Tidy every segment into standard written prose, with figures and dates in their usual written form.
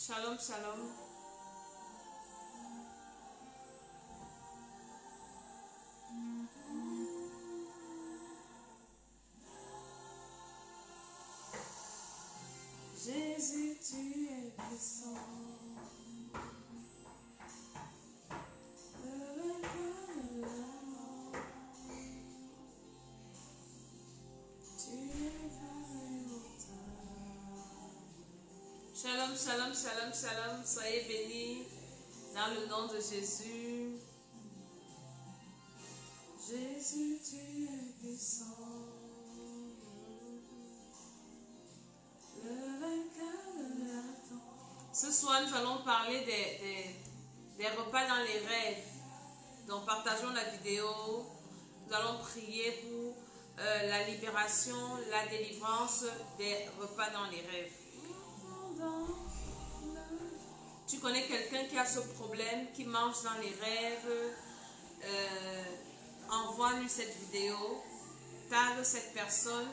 Shalom, shalom. Jésus, tu es puissant. Shalom, shalom, shalom, shalom. Soyez bénis dans le nom de Jésus. Jésus, tu es puissant. Le vainqueur de la tombe. Ce soir, nous allons parler des repas dans les rêves. Donc, partageons la vidéo. Nous allons prier pour la libération, la délivrance des repas dans les rêves. Tu connais quelqu'un qui a ce problème, qui mange dans les rêves, envoie-lui cette vidéo, tag cette personne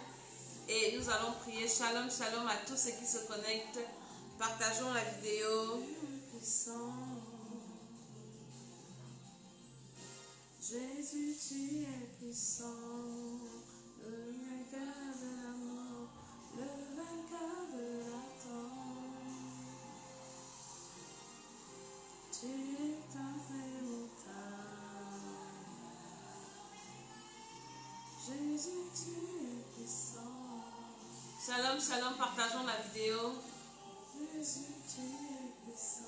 et nous allons prier. Shalom, shalom à tous ceux qui se connectent. Partageons la vidéo. Jésus, tu es puissant, le vainqueur de la mort, le vainqueur de la tombe. Tu es un vrai montagne. Jésus, tu es puissant. Shalom, shalom, partageons la vidéo. Jésus, tu es puissant.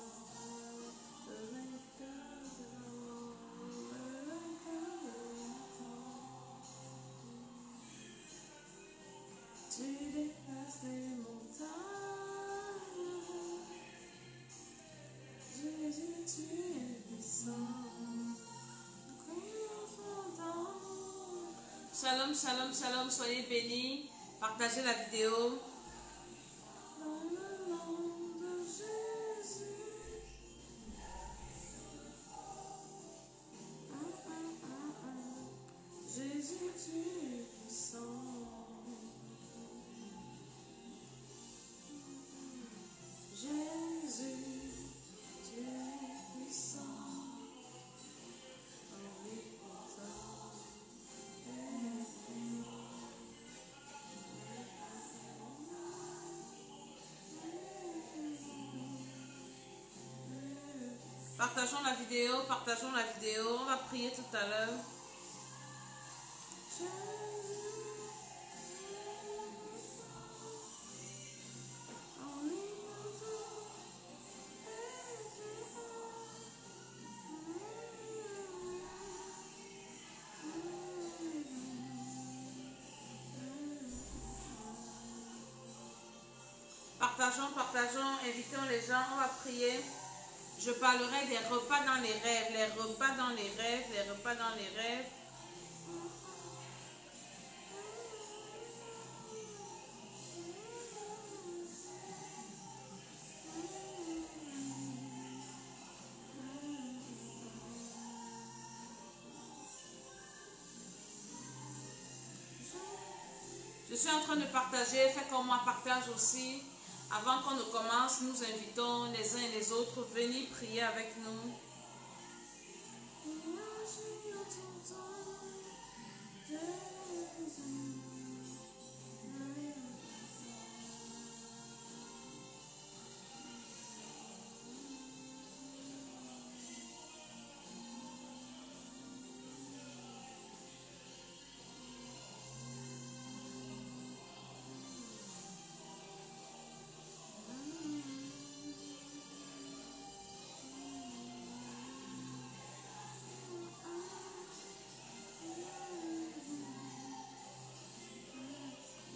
Tu dépasses les montagnes. Jésus, tu es puissant. Shalom, shalom, shalom. Soyez bénis. Partagez la vidéo. Dans le nom de Jésus. Jésus, tu es puissant. Jésus, tu es puissant, omnipotent. Partageons la vidéo, partageons la vidéo. On va prier tout à l'heure. Partageons, partageons, invitons les gens, on va prier. Je parlerai des repas dans les rêves, les repas dans les rêves, les repas dans les rêves. Je suis en train de partager, faites comme moi, partage aussi. Avant qu'on ne commence, nous invitons les uns et les autres, venez prier avec nous.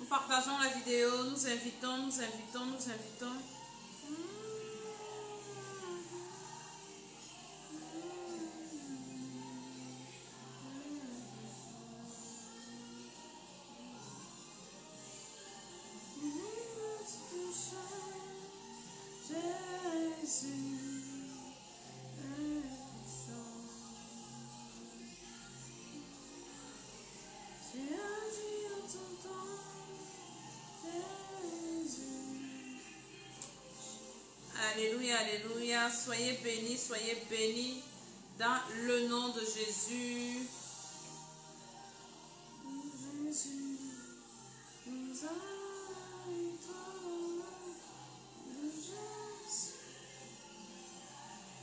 Partageons la vidéo, nous invitons, nous invitons, nous invitons. Alléluia, alléluia. Soyez bénis dans le nom de Jésus. Jésus nous a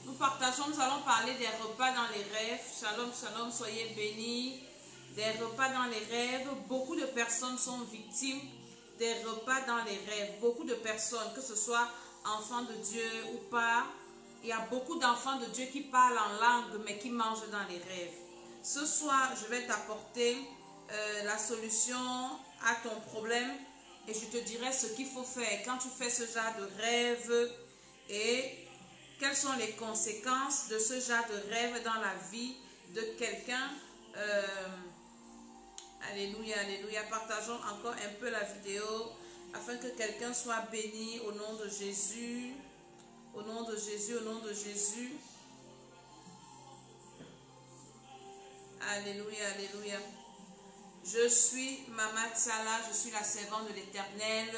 Nous partageons, nous allons parler des repas dans les rêves. Shalom, shalom, soyez bénis. Des repas dans les rêves. Beaucoup de personnes sont victimes des repas dans les rêves. Beaucoup de personnes, que ce soit enfants de Dieu ou pas, il y a beaucoup d'enfants de Dieu qui parlent en langue, mais qui mangent dans les rêves. Ce soir, je vais t'apporter la solution à ton problème et je te dirai ce qu'il faut faire quand tu fais ce genre de rêve et quelles sont les conséquences de ce genre de rêve dans la vie de quelqu'un. Alléluia, alléluia. Partageons encore un peu la vidéo afin que quelqu'un soit béni au nom de Jésus. Au nom de Jésus, au nom de Jésus. Alléluia, alléluia. Je suis Mama Tsala, je suis la servante de l'Éternel.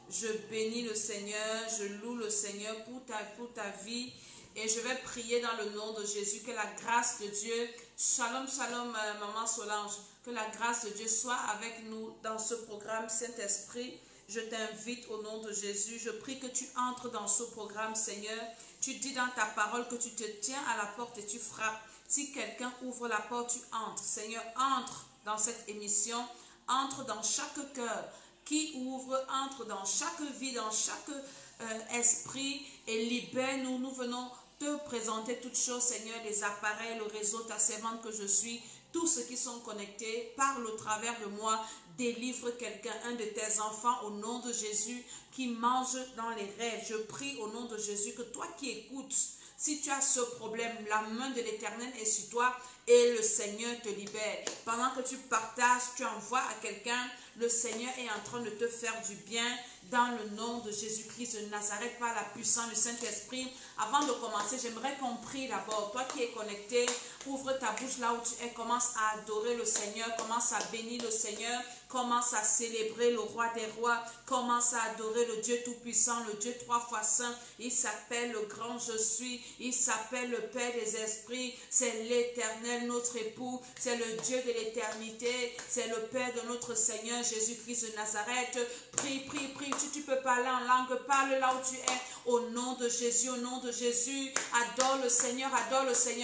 Je bénis le Seigneur, je loue le Seigneur pour ta vie. Et je vais prier dans le nom de Jésus que la grâce de Dieu, shalom, shalom, Maman Solange, que la grâce de Dieu soit avec nous dans ce programme Saint-Esprit. Je t'invite au nom de Jésus. Je prie que tu entres dans ce programme, Seigneur. Tu dis dans ta parole que tu te tiens à la porte et tu frappes. Si quelqu'un ouvre la porte, tu entres. Seigneur, entre dans cette émission. Entre dans chaque cœur qui ouvre. Entre dans chaque vie, dans chaque esprit. Et libère-nous. Nous venons te présenter toutes choses, Seigneur, les appareils, le réseau, ta servante que je suis. Tous ceux qui sont connectés, parle au travers de moi, délivre quelqu'un, un de tes enfants au nom de Jésus qui mange dans les rêves. Je prie au nom de Jésus que toi qui écoutes, si tu as ce problème, la main de l'Éternel est sur toi et le Seigneur te libère. Pendant que tu partages, tu envoies à quelqu'un, le Seigneur est en train de te faire du bien dans le nom de Jésus-Christ de Nazareth par la puissance du Saint-Esprit. Avant de commencer, j'aimerais qu'on prie d'abord. Toi qui es connecté, ouvre ta bouche là où tu es, commence à adorer le Seigneur, commence à bénir le Seigneur, commence à célébrer le roi des rois, commence à adorer le Dieu tout-puissant, le Dieu 3 fois saint. Il s'appelle le grand je suis, il s'appelle le Père des esprits, c'est l'Éternel, notre époux, c'est le Dieu de l'éternité, c'est le Père de notre Seigneur Jésus-Christ de Nazareth. Prie, prie, prie, tu peux parler en langue, parle là où tu es, au nom de Jésus, au nom de Jésus. Adore le Seigneur,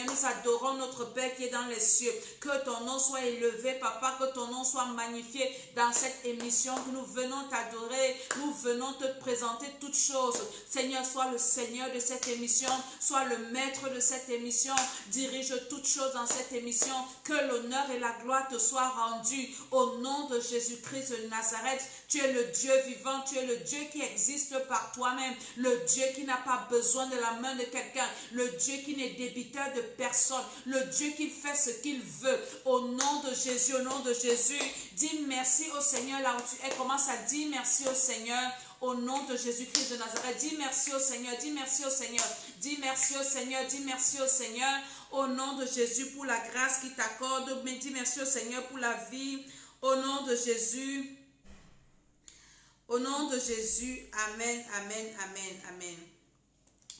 nous adorons notre Père qui est dans les cieux. Que ton nom soit élevé, Papa, que ton nom soit magnifié dans cette émission, que nous venons t'adorer, nous venons te présenter toutes choses. Seigneur, sois le Seigneur de cette émission, sois le maître de cette émission, dirige toutes choses dans cette émission, que l'honneur et la gloire te soient rendus au nom de Jésus-Christ de Nazareth. Tu es le Dieu vivant, tu es le Dieu qui existe par toi-même, le Dieu qui n'a pas besoin de la main de quelqu'un, le Dieu qui n'est débiteur de personne, le Dieu qui fait ce qu'il veut. Au nom de Jésus, au nom de Jésus, dis merci au Seigneur là où tu es. Commence à dire merci au Seigneur. Au nom de Jésus-Christ de Nazareth, dis merci au Seigneur, dis merci au Seigneur, dis merci au Seigneur, dis merci au Seigneur. Au nom de Jésus pour la grâce qu'il t'accorde, mais dis merci au Seigneur pour la vie. Au nom de Jésus. Au nom de Jésus, amen, amen, amen, amen.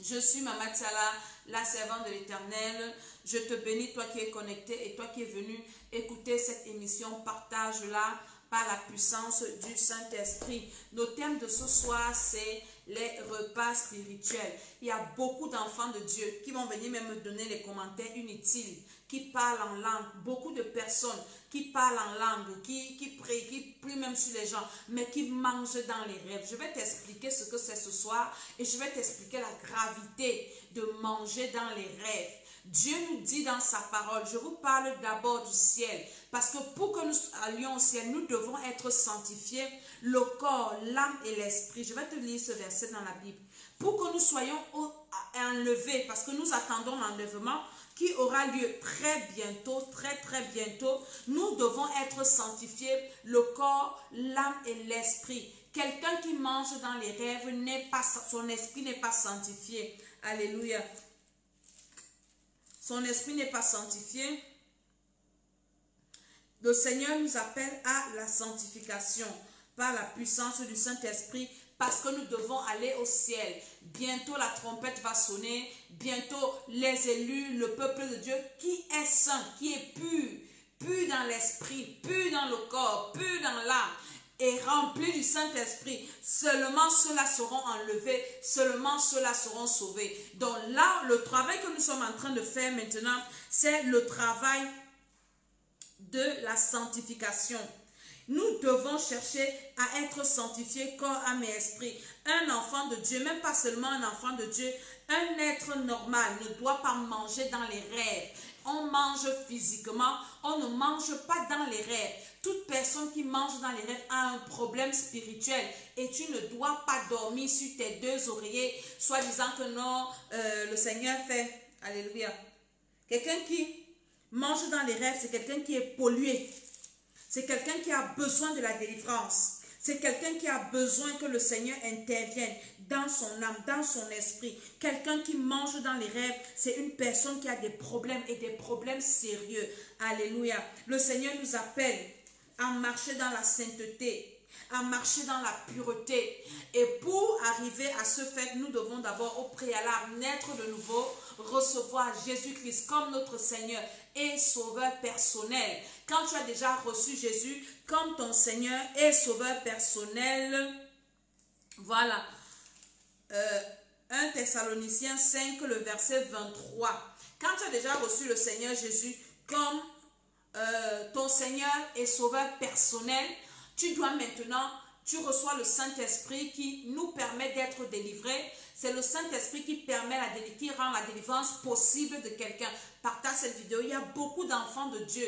Je suis Mama Tsala, la servante de l'Éternel. Je te bénis, toi qui es connecté et toi qui es venu écouter cette émission. Partage-la par la puissance du Saint-Esprit. Nos thèmes de ce soir, c'est les repas spirituels. Il y a beaucoup d'enfants de Dieu qui vont venir même me donner les commentaires inutiles, qui parlent en langue. Beaucoup de personnes qui parlent en langue, qui prient, qui prient même sur les gens, mais qui mangent dans les rêves. Je vais t'expliquer ce que c'est ce soir et je vais t'expliquer la gravité de manger dans les rêves. Dieu nous dit dans sa parole, je vous parle d'abord du ciel, parce que pour que nous allions au ciel, nous devons être sanctifiés, le corps, l'âme et l'esprit. Je vais te lire ce verset dans la Bible. Pour que nous soyons enlevés, parce que nous attendons l'enlèvement qui aura lieu très bientôt, très bientôt, nous devons être sanctifiés, le corps, l'âme et l'esprit. Quelqu'un qui mange dans les rêves, son esprit n'est pas sanctifié. Alléluia. Son esprit n'est pas sanctifié. Le Seigneur nous appelle à la sanctification par la puissance du Saint-Esprit, parce que nous devons aller au ciel. Bientôt la trompette va sonner, bientôt les élus, le peuple de Dieu qui est saint, qui est pur dans l'esprit, pur dans le corps, pur dans l'âme, et rempli du Saint-Esprit, seulement ceux-là seront enlevés, seulement ceux-là seront sauvés. Donc là, le travail que nous sommes en train de faire maintenant, c'est le travail de la sanctification. Nous devons chercher à être sanctifiés corps, âme et esprit. Un enfant de Dieu, même pas seulement un enfant de Dieu, un être normal ne doit pas manger dans les rêves. On mange physiquement, on ne mange pas dans les rêves. Toute personne qui mange dans les rêves a un problème spirituel et tu ne dois pas dormir sur tes deux oreillers, soit disant que non, le Seigneur fait. Alléluia. Quelqu'un qui mange dans les rêves, c'est quelqu'un qui est pollué. C'est quelqu'un qui a besoin de la délivrance. C'est quelqu'un qui a besoin que le Seigneur intervienne dans son âme, dans son esprit. Quelqu'un qui mange dans les rêves, c'est une personne qui a des problèmes et des problèmes sérieux. Alléluia. Le Seigneur nous appelle à marcher dans la sainteté, à marcher dans la pureté. Et pour arriver à ce fait, nous devons d'abord au préalable naître de nouveau, recevoir Jésus-Christ comme notre Seigneur et Sauveur personnel. Quand tu as déjà reçu Jésus comme ton Seigneur et Sauveur personnel, voilà. 1 Thessaloniciens 5, le verset 23. Quand tu as déjà reçu le Seigneur Jésus comme ton Seigneur et Sauveur personnel, tu dois maintenant, tu reçois le Saint-Esprit qui nous permet d'être délivrés. C'est le Saint-Esprit qui rend la délivrance possible de quelqu'un. Partage cette vidéo. Il y a beaucoup d'enfants de Dieu.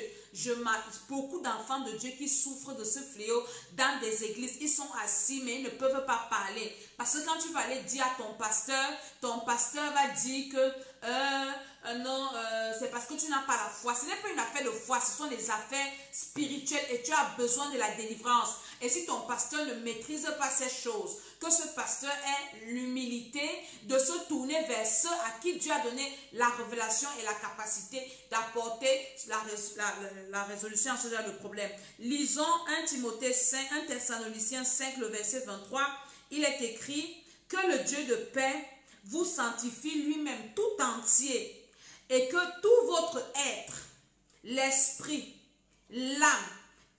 Beaucoup d'enfants de Dieu qui souffrent de ce fléau dans des églises. Ils sont assis mais ils ne peuvent pas parler. Parce que quand tu vas aller dire à ton pasteur va dire que non, c'est parce que tu n'as pas la foi. Ce n'est pas une affaire de foi, ce sont des affaires spirituelles et tu as besoin de la délivrance. Et si ton pasteur ne maîtrise pas ces choses, que ce pasteur ait l'humilité de se tourner vers ceux à qui Dieu a donné la révélation et la capacité d'apporter la résolution à ce genre de problème. Lisons 1 Thessaloniciens 5, le verset 23. Il est écrit que le Dieu de paix vous sanctifie lui-même tout entier et que tout votre être, l'esprit, l'âme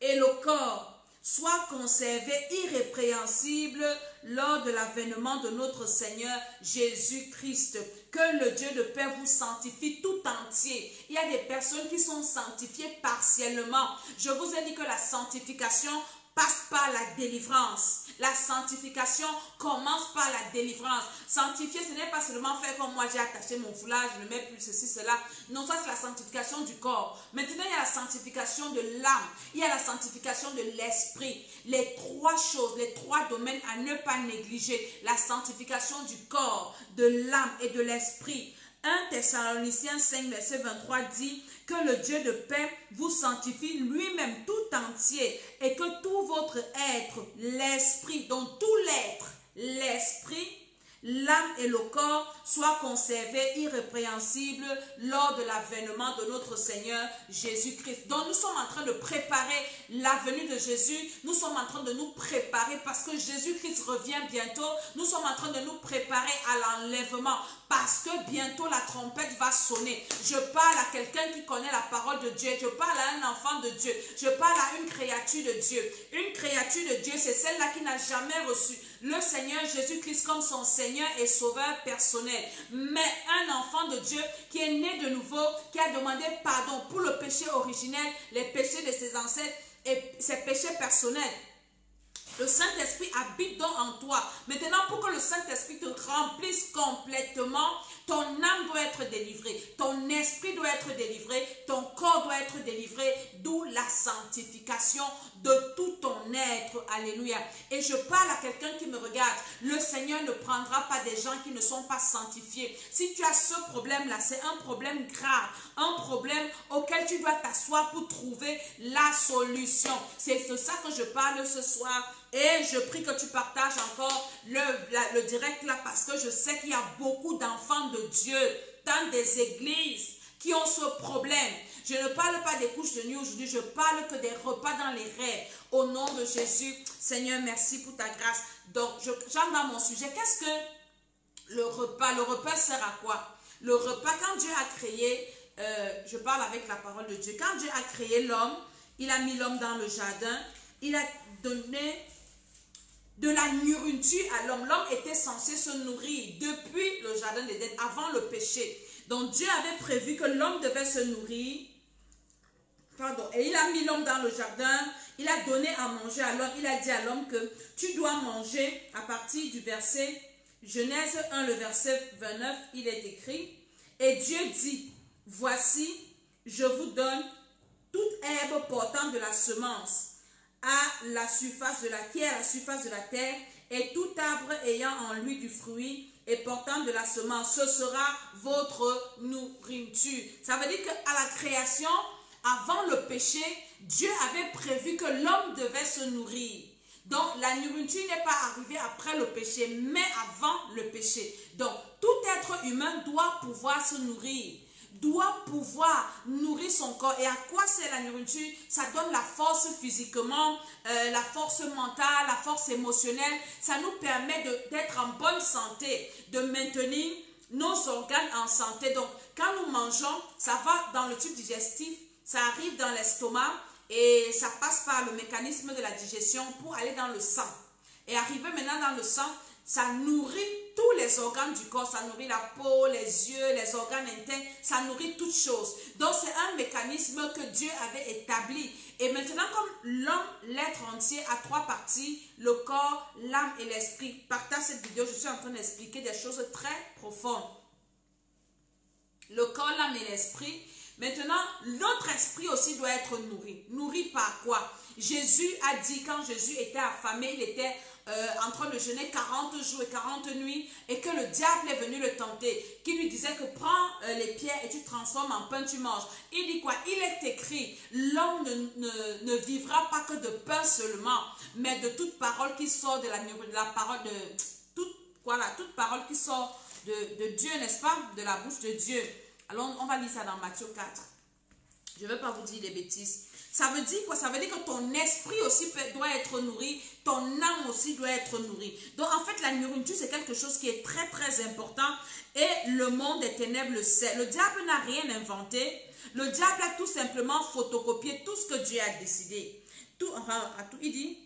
et le corps soit conservé irrépréhensible lors de l'avènement de notre Seigneur Jésus-Christ. Que le Dieu de paix vous sanctifie tout entier. Il y a des personnes qui sont sanctifiées partiellement. Je vous ai dit que la sanctification passe par la délivrance. La sanctification commence par la délivrance. Sanctifier, ce n'est pas seulement faire comme moi, j'ai attaché mon foulard, je ne mets plus ceci, cela. Non, ça c'est la sanctification du corps. Maintenant, il y a la sanctification de l'âme. Il y a la sanctification de l'esprit. Les trois choses, les trois domaines à ne pas négliger. La sanctification du corps, de l'âme et de l'esprit. 1 Thessaloniciens 5, verset 23 dit que le Dieu de paix vous sanctifie lui-même tout entier et que tout votre être, l'esprit, donc tout l'être, l'esprit, l'âme et le corps soient conservés irrépréhensibles lors de l'avènement de notre Seigneur Jésus-Christ. Donc nous sommes en train de préparer la venue de Jésus. Nous sommes en train de nous préparer parce que Jésus-Christ revient bientôt. Nous sommes en train de nous préparer à l'enlèvement parce que bientôt la trompette va sonner. Je parle à quelqu'un qui connaît la parole de Dieu. Je parle à un enfant de Dieu. Je parle à une créature de Dieu. Une créature de Dieu, c'est celle-là qui n'a jamais reçu le Seigneur Jésus-Christ comme son Seigneur et Sauveur personnel. Mais un enfant de Dieu qui est né de nouveau, qui a demandé pardon pour le péché originel, les péchés de ses ancêtres et ses péchés personnels. Le Saint-Esprit habite donc en toi. Maintenant, pour que le Saint-Esprit te remplisse complètement, ton âme doit être délivrée, ton esprit doit être délivré, ton corps doit être délivré, d'où la sanctification de tout ton être. Alléluia. Et je parle à quelqu'un qui me regarde. Le Seigneur ne prendra pas des gens qui ne sont pas sanctifiés. Si tu as ce problème-là, c'est un problème grave, un problème auquel tu dois t'asseoir pour trouver la solution. C'est de ça que je parle ce soir. Et je prie que tu partages encore le direct là parce que je sais qu'il y a beaucoup d'enfants de Dieu dans des églises qui ont ce problème. Je ne parle pas des couches de nuit aujourd'hui, je parle que des repas dans les rêves. Au nom de Jésus, Seigneur, merci pour ta grâce. Donc, j'entre dans mon sujet. Qu'est-ce que le repas? Le repas sert à quoi? Le repas, quand Dieu a créé, je parle avec la parole de Dieu. Quand Dieu a créé l'homme, il a mis l'homme dans le jardin. Il a donné de la nourriture à l'homme. L'homme était censé se nourrir depuis le jardin d'Éden, avant le péché. Donc Dieu avait prévu que l'homme devait se nourrir. Pardon. Et il a mis l'homme dans le jardin. Il a donné à manger à l'homme. Il a dit à l'homme que tu dois manger à partir du verset Genèse 1, le verset 29. Il est écrit. Et Dieu dit, voici, je vous donne toute herbe portant de la semence à la surface de la terre, à la surface de la terre, et tout arbre ayant en lui du fruit et portant de la semence, ce sera votre nourriture. Ça veut dire qu'à la création, avant le péché, Dieu avait prévu que l'homme devait se nourrir. Donc la nourriture n'est pas arrivée après le péché, mais avant le péché. Donc tout être humain doit pouvoir se nourrir, doit pouvoir nourrir son corps. Et à quoi c'est la nourriture? Ça donne la force physiquement, la force mentale, la force émotionnelle. Ça nous permet d'être en bonne santé, de maintenir nos organes en santé. Donc quand nous mangeons, ça va dans le tube digestif, ça arrive dans l'estomac et ça passe par le mécanisme de la digestion pour aller dans le sang. Et arrivé maintenant dans le sang, ça nourrit tous les organes du corps, ça nourrit la peau, les yeux, les organes internes, ça nourrit toutes choses. Donc c'est un mécanisme que Dieu avait établi. Et maintenant, comme l'homme, l'être entier, a trois parties, le corps, l'âme et l'esprit. Partage cette vidéo, je suis en train d'expliquer des choses très profondes. Le corps, l'âme et l'esprit. Maintenant, notre esprit aussi doit être nourri. Nourri par quoi? Jésus a dit, quand Jésus était affamé, il était en train de jeûner 40 jours et 40 nuits, et que le diable est venu le tenter, qui lui disait que prends les pierres et tu transformes en pain, tu manges. Il dit quoi? Il est écrit, l'homme ne vivra pas que de pain seulement, mais de toute parole qui sort de la parole de toute parole qui sort de Dieu, n'est-ce pas? De la bouche de Dieu. Alors, on va lire ça dans Matthieu 4. Je ne vais pas vous dire des bêtises. Ça veut dire quoi? Ça veut dire que ton esprit aussi doit être nourri, ton âme aussi doit être nourrie. Donc, en fait, la nourriture, c'est quelque chose qui est très, très important. Et le monde des ténèbres le sait. Le diable n'a rien inventé. Le diable a tout simplement photocopié tout ce que Dieu a décidé. Il dit,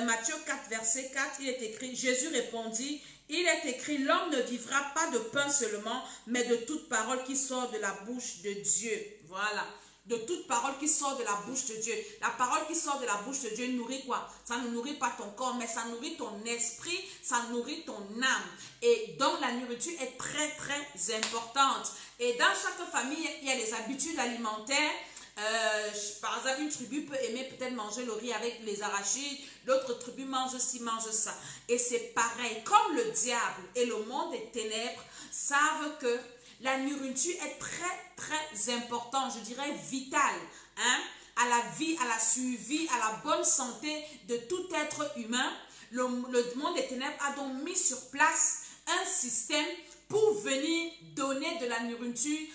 Matthieu 4, verset 4, il est écrit, Jésus répondit, il est écrit, l'homme ne vivra pas de pain seulement, mais de toute parole qui sort de la bouche de Dieu. Voilà. De toute parole qui sort de la bouche de Dieu. La parole qui sort de la bouche de Dieu nourrit quoi? Ça ne nourrit pas ton corps, mais ça nourrit ton esprit, ça nourrit ton âme. Et donc la nourriture est très très importante. Et dans chaque famille, il y a des habitudes alimentaires. Par exemple, une tribu peut aimer peut-être manger le riz avec les arachides, l'autre tribu mange ci, mange ça. Et c'est pareil, comme le diable et le monde des ténèbres savent que la nourriture est très très importante, je dirais vitale, hein, à la vie, à la survie, à la bonne santé de tout être humain. Le monde des ténèbres a donc mis sur place un système pour venir donner de la nourriture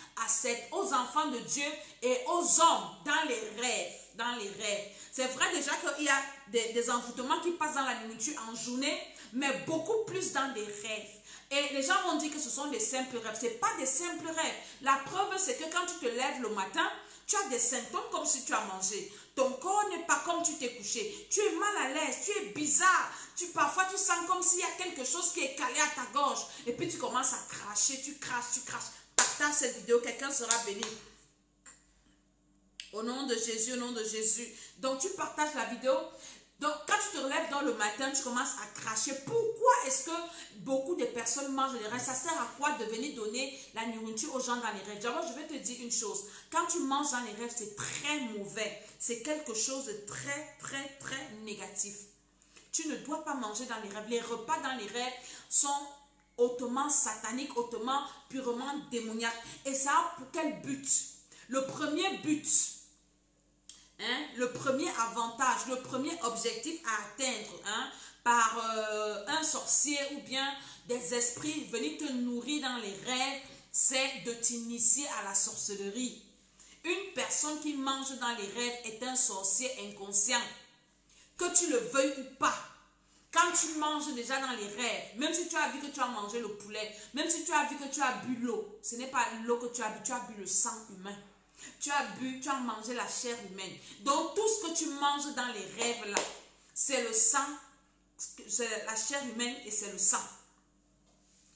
aux enfants de Dieu et aux hommes dans les rêves. C'est vrai déjà qu'il y a des envoûtements qui passent dans la nourriture en journée, mais beaucoup plus dans des rêves. Et les gens vont dire que ce sont des simples rêves. Ce n'est pas des simples rêves. La preuve, c'est que quand tu te lèves le matin, tu as des symptômes comme si tu as mangé. Ton corps n'est pas comme tu t'es couché. Tu es mal à l'aise, tu es bizarre. Parfois, tu sens comme s'il y a quelque chose qui est calé à ta gorge. Et puis, tu commences à cracher, tu craches. Partage cette vidéo, quelqu'un sera béni. Au nom de Jésus, au nom de Jésus. Donc, tu partages la vidéo. Donc, quand tu te relèves dans le matin, tu commences à cracher. Pourquoi est-ce que beaucoup de personnes mangent les rêves? Ça sert à quoi de venir donner la nourriture aux gens dans les rêves? D'abord, je vais te dire une chose. Quand tu manges dans les rêves, c'est très mauvais. C'est quelque chose de très, très, très négatif. Tu ne dois pas manger dans les rêves. Les repas dans les rêves sont hautement sataniques, hautement, purement démoniaques. Et ça a pour quel but? Le premier but, le premier avantage, le premier objectif à atteindre par un sorcier ou bien des esprits venir te nourrir dans les rêves, c'est de t'initier à la sorcellerie. Une personne qui mange dans les rêves est un sorcier inconscient. Que tu le veuilles ou pas. Quand tu manges déjà dans les rêves, même si tu as vu que tu as mangé le poulet, même si tu as vu que tu as bu l'eau, ce n'est pas l'eau que tu as bu le sang humain. Tu as mangé la chair humaine. Donc tout ce que tu manges dans les rêves là, c'est le sang, c'est la chair humaine et c'est le sang.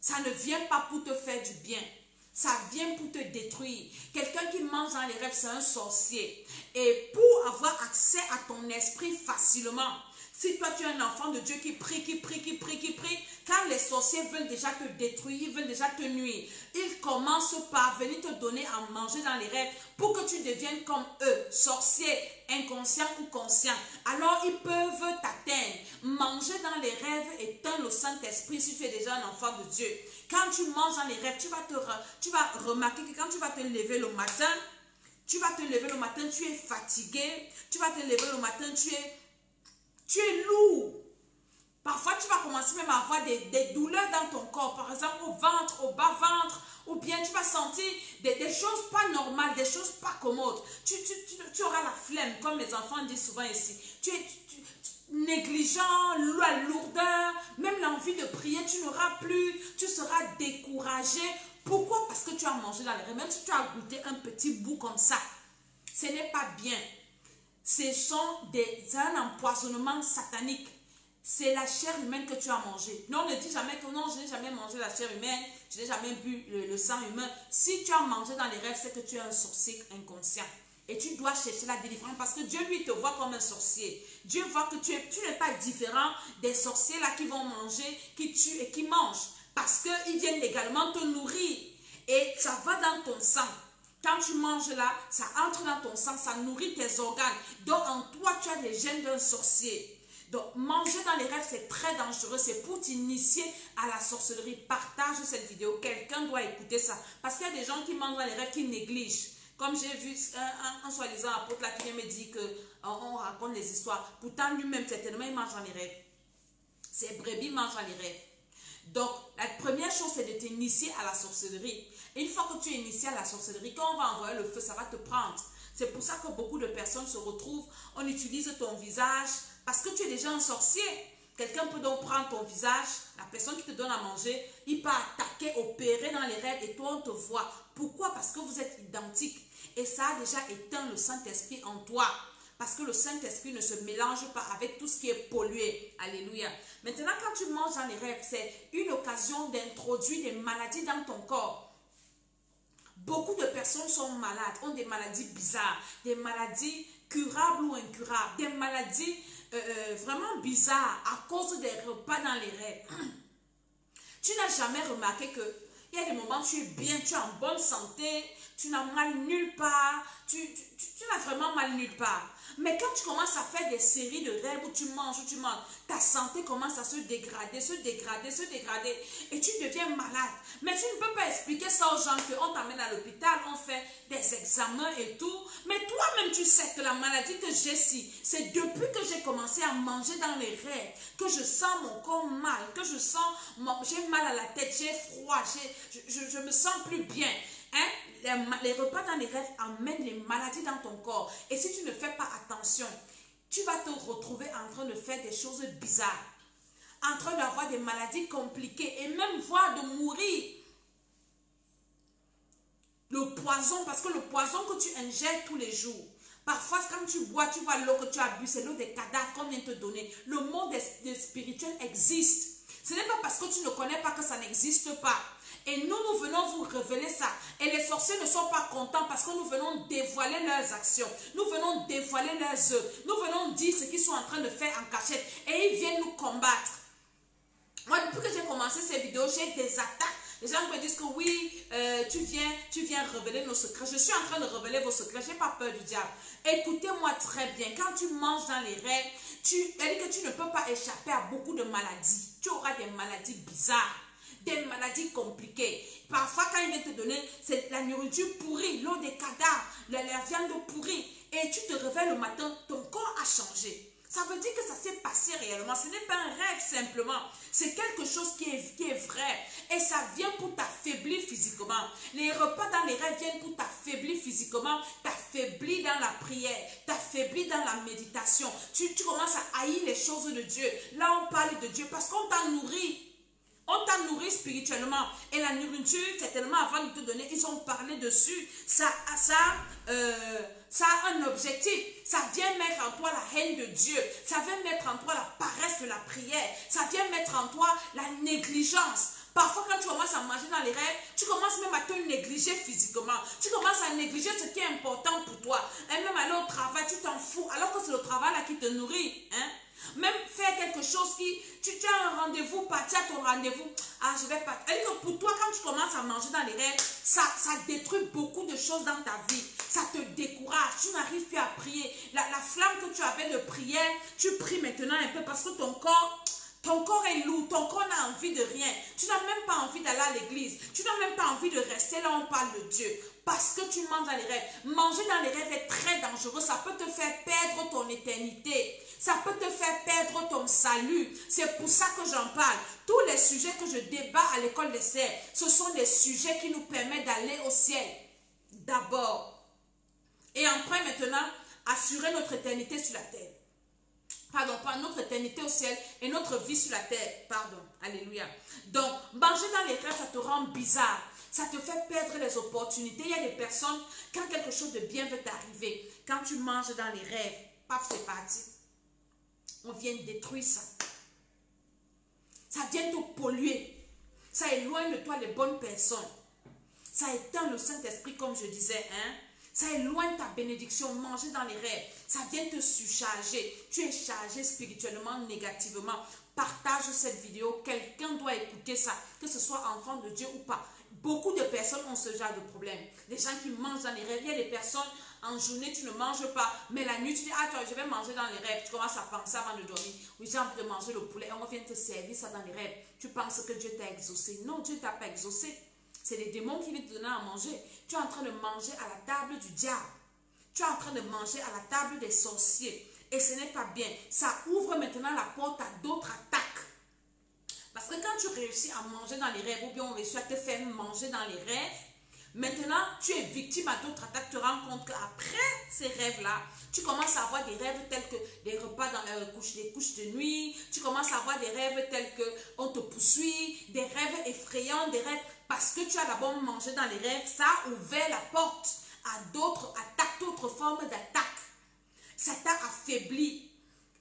Ça ne vient pas pour te faire du bien. Ça vient pour te détruire. Quelqu'un qui mange dans les rêves, c'est un sorcier. Et pour avoir accès à ton esprit facilement, si toi tu es un enfant de Dieu qui prie, quand les sorciers veulent déjà te détruire, ils veulent déjà te nuire, ils commencent par venir te donner à manger dans les rêves pour que tu deviennes comme eux, sorciers, inconscients ou conscients. Alors ils peuvent t'atteindre. Manger dans les rêves éteint le Saint-Esprit si tu es déjà un enfant de Dieu. Quand tu manges dans les rêves, tu vas remarquer que quand tu vas te lever le matin, tu es fatigué, tu vas te lever le matin, tu es lourd. Parfois, tu vas commencer même à avoir des douleurs dans ton corps. Par exemple, au ventre, au bas-ventre. Ou bien tu vas sentir des choses pas normales, des choses pas commodes. Tu auras la flemme, comme mes enfants disent souvent ici. Tu es négligent, la lourdeur, même l'envie de prier, tu n'auras plus. Tu seras découragé. Pourquoi? Parce que tu as mangé dans les rêves. Même si tu as goûté un petit bout comme ça, ce n'est pas bien. C'est un empoisonnement satanique. C'est la chair humaine que tu as mangée. Non, ne dis jamais que non, je n'ai jamais mangé la chair humaine, je n'ai jamais bu le sang humain. Si tu as mangé dans les rêves, c'est que tu es un sorcier inconscient. Et tu dois chercher la délivrance parce que Dieu, lui, te voit comme un sorcier. Dieu voit que tu n'es pas différent des sorciers là qui vont manger, qui tuent et qui mangent. Parce qu'ils viennent également te nourrir. Et ça va dans ton sang. Quand tu manges là, ça entre dans ton sang, ça nourrit tes organes. Donc en toi, tu as les gènes d'un sorcier. Donc manger dans les rêves, c'est très dangereux. C'est pour t'initier à la sorcellerie. Partage cette vidéo. Quelqu'un doit écouter ça. Parce qu'il y a des gens qui mangent dans les rêves qui négligent. Comme j'ai vu un soi-disant apôtre là qui vient me dire qu'on raconte les histoires. Pourtant lui-même, certainement, il mange dans les rêves. Ses brebis mangent dans les rêves. Donc, la première chose, c'est de t'initier à la sorcellerie. Et une fois que tu es initié à la sorcellerie, quand on va envoyer le feu, ça va te prendre. C'est pour ça que beaucoup de personnes se retrouvent, on utilise ton visage, parce que tu es déjà un sorcier. Quelqu'un peut donc prendre ton visage, la personne qui te donne à manger, il peut attaquer, opérer dans les rêves et toi on te voit. Pourquoi? Parce que vous êtes identiques. Et ça a déjà éteint le Saint-Esprit en toi. Parce que le Saint-Esprit ne se mélange pas avec tout ce qui est pollué. Alléluia. Maintenant, quand tu manges dans les rêves, c'est une occasion d'introduire des maladies dans ton corps. Beaucoup de personnes sont malades, ont des maladies bizarres, des maladies curables ou incurables, des maladies vraiment bizarres à cause des repas dans les rêves. Tu n'as jamais remarqué que il y a des moments où tu es bien, tu es en bonne santé, tu n'as mal nulle part, tu n'as vraiment mal nulle part. Mais quand tu commences à faire des séries de rêves où tu manges, ta santé commence à se dégrader, et tu deviens malade. Mais tu ne peux pas expliquer ça aux gens qu'on t'amène à l'hôpital, on fait des examens et tout. Mais toi-même, tu sais que la maladie que j'ai ici, c'est depuis que j'ai commencé à manger dans les rêves, que je sens mon corps mal, que je sens, j'ai mal à la tête, j'ai froid, je me sens plus bien. Hein? Les repas dans les rêves amènent les maladies dans ton corps. Et si tu ne fais pas attention, tu vas te retrouver en train de faire des choses bizarres. En train d'avoir des maladies compliquées et même voire de mourir. Le poison, parce que le poison que tu ingères tous les jours, parfois quand tu bois, tu vois l'eau que tu as bu, c'est l'eau des cadavres qu'on vient te donner. Le monde spirituel existe. Ce n'est pas parce que tu ne connais pas que ça n'existe pas. Et nous venons vous révéler ça. Et les sorciers ne sont pas contents parce que nous venons dévoiler leurs actions. Nous venons dévoiler leurs œuvres. Nous venons dire ce qu'ils sont en train de faire en cachette. Et ils viennent nous combattre. Moi, depuis que j'ai commencé ces vidéos, j'ai des attaques. Les gens me disent que oui, tu viens révéler nos secrets. Je suis en train de révéler vos secrets. Je n'ai pas peur du diable. Écoutez-moi très bien. Quand tu manges dans les rêves, c'est-à-dire que tu ne peux pas échapper à beaucoup de maladies. Tu auras des maladies bizarres. Des maladies compliquées. Parfois, quand il vient te donner, c'est la nourriture pourrie, l'eau des cadavres, la viande pourrie. Et tu te réveilles le matin, ton corps a changé. Ça veut dire que ça s'est passé réellement. Ce n'est pas un rêve simplement. C'est quelque chose qui est vrai. Et ça vient pour t'affaiblir physiquement. Les repas dans les rêves viennent pour t'affaiblir physiquement, t'affaiblir dans la prière, t'affaiblir dans la méditation. Tu commences à haïr les choses de Dieu. Là, on parle de Dieu parce qu'on t'a nourri. On t'a nourri spirituellement. Et la nourriture, certainement, avant de te donner, ils ont parlé dessus. Ça a un objectif. Ça vient mettre en toi la haine de Dieu. Ça vient mettre en toi la paresse de la prière. Ça vient mettre en toi la négligence. Parfois, quand tu commences à manger dans les rêves, tu commences même à te négliger physiquement. Tu commences à négliger ce qui est important pour toi. Et même aller au travail, tu t'en fous. Alors que c'est le travail là qui te nourrit. Hein? Même faire quelque chose qui... Tu as un rendez-vous, partir à ton rendez-vous. Ah, je vais pas... Et que pour toi, quand tu commences à manger dans les rêves, ça détruit beaucoup de choses dans ta vie. Ça te décourage. Tu n'arrives plus à prier. La flamme que tu avais de prière, tu pries maintenant un peu parce que ton corps est lourd, ton corps n'a envie de rien. Tu n'as même pas envie d'aller à l'église. Tu n'as même pas envie de rester là où on parle de Dieu. Parce que tu manges dans les rêves. Manger dans les rêves est très dangereux. Ça peut te faire perdre ton éternité. Ça peut te faire perdre ton salut. C'est pour ça que j'en parle. Tous les sujets que je débat à l'école des serfs, ce sont des sujets qui nous permettent d'aller au ciel. D'abord. Et après maintenant, assurer notre éternité sur la terre. Pardon, pas notre éternité au ciel et notre vie sur la terre. Pardon, alléluia. Donc, manger dans les rêves, ça te rend bizarre. Ça te fait perdre les opportunités. Il y a des personnes, quand quelque chose de bien veut t'arriver, quand tu manges dans les rêves, paf, c'est parti. On vient détruire ça. Ça vient te polluer. Ça éloigne de toi les bonnes personnes. Ça éteint le Saint-Esprit, comme je disais, hein. Ça éloigne ta bénédiction, manger dans les rêves. Ça vient te surcharger. Tu es chargé spirituellement, négativement. Partage cette vidéo. Quelqu'un doit écouter ça, que ce soit enfant de Dieu ou pas. Beaucoup de personnes ont ce genre de problème. Des gens qui mangent dans les rêves. Il y a des personnes, en journée, tu ne manges pas. Mais la nuit, tu dis, ah, je vais manger dans les rêves. Tu commences à penser avant de dormir. Oui, j'ai envie de manger le poulet. Et on vient te servir ça dans les rêves. Tu penses que Dieu t'a exaucé. Non, Dieu ne t'a pas exaucé. C'est les démons qui viennent te donner à manger. Tu es en train de manger à la table du diable. Tu es en train de manger à la table des sorciers. Et ce n'est pas bien. Ça ouvre maintenant la porte à d'autres attaques. Parce que quand tu réussis à manger dans les rêves, ou bien on réussit à te faire manger dans les rêves, maintenant tu es victime à d'autres attaques. Tu te rends compte qu'après ces rêves-là, tu commences à avoir des rêves tels que des repas dans les couches de nuit. Tu commences à avoir des rêves tels que on te poursuit, des rêves effrayants, des rêves... Parce que tu as d'abord mangé dans les rêves, ça a ouvert la porte à d'autres attaques, d'autres formes d'attaques. Ça t'a affaibli.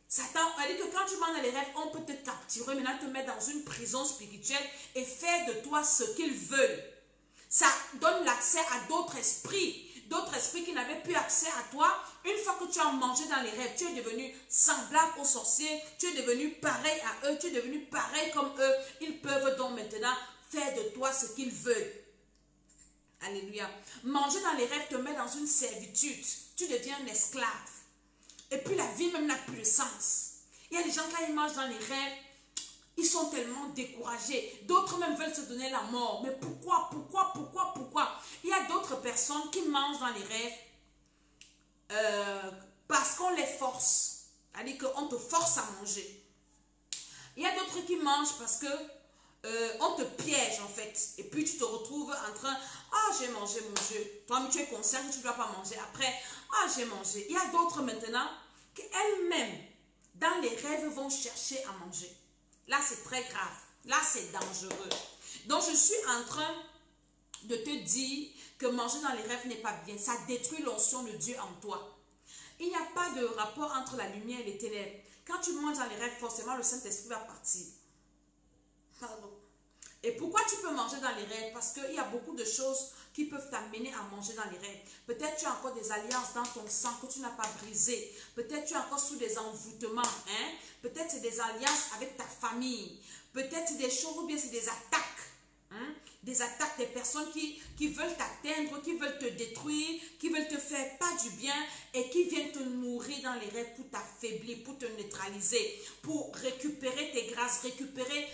Satan, on dit que quand tu manges dans les rêves, on peut te capturer, maintenant te mettre dans une prison spirituelle et faire de toi ce qu'ils veulent. Ça donne l'accès à d'autres esprits qui n'avaient plus accès à toi. Une fois que tu as mangé dans les rêves, tu es devenu semblable aux sorciers, tu es devenu pareil à eux, tu es devenu pareil comme eux. Ils peuvent donc maintenant faire de toi ce qu'ils veulent. Alléluia. Manger dans les rêves te met dans une servitude. Tu deviens un esclave. Et puis la vie même n'a plus de sens. Il y a des gens, quand ils mangent dans les rêves, ils sont tellement découragés. D'autres même veulent se donner la mort. Mais pourquoi? Il y a d'autres personnes qui mangent dans les rêves parce qu'on les force. C'est-à-dire qu'on te force à manger. Il y a d'autres qui mangent parce que on te piège en fait. Et puis tu te retrouves en train, ah j'ai mangé mon Dieu. Toi-même tu es conscient que tu ne dois pas manger. Après, ah j'ai mangé. Il y a d'autres maintenant qui elles-mêmes, dans les rêves, vont chercher à manger. Là c'est très grave. Là c'est dangereux. Donc je suis en train de te dire que manger dans les rêves n'est pas bien. Ça détruit l'onction de Dieu en toi. Il n'y a pas de rapport entre la lumière et les ténèbres. Quand tu manges dans les rêves, forcément le Saint-Esprit va partir. Pardon. Et pourquoi tu peux manger dans les rêves? Parce qu'il y a beaucoup de choses qui peuvent t'amener à manger dans les rêves. Peut-être tu as encore des alliances dans ton sang que tu n'as pas brisées. Peut-être tu es encore sous des envoûtements. Hein? Peut-être c'est des alliances avec ta famille. Peut-être c'est des choses ou bien c'est des attaques. Hein? Des attaques des personnes qui veulent t'atteindre, qui veulent te détruire, qui veulent te faire pas du bien et qui viennent te nourrir dans les rêves pour t'affaiblir, pour te neutraliser, pour récupérer tes grâces, récupérer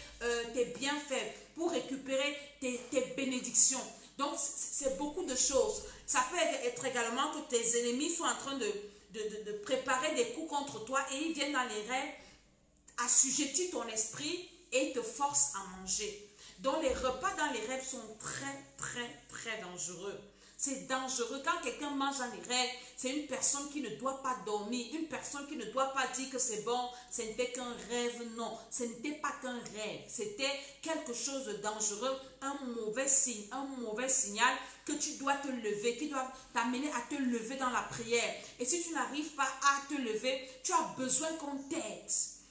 tes bienfaits, pour récupérer tes bénédictions. Donc, c'est beaucoup de choses. Ça peut être également que tes ennemis soient en train de préparer des coups contre toi et ils viennent dans les rêves, assujettis ton esprit et ils te forcent à manger. Donc les repas dans les rêves sont très dangereux. C'est dangereux. Quand quelqu'un mange dans les rêves, c'est une personne qui ne doit pas dormir, une personne qui ne doit pas dire que c'est bon, ce n'était qu'un rêve. Non, ce n'était pas qu'un rêve. C'était quelque chose de dangereux, un mauvais signe, un mauvais signal que tu dois te lever, qui doit t'amener à te lever dans la prière. Et si tu n'arrives pas à te lever, tu as besoin qu'on t'aide.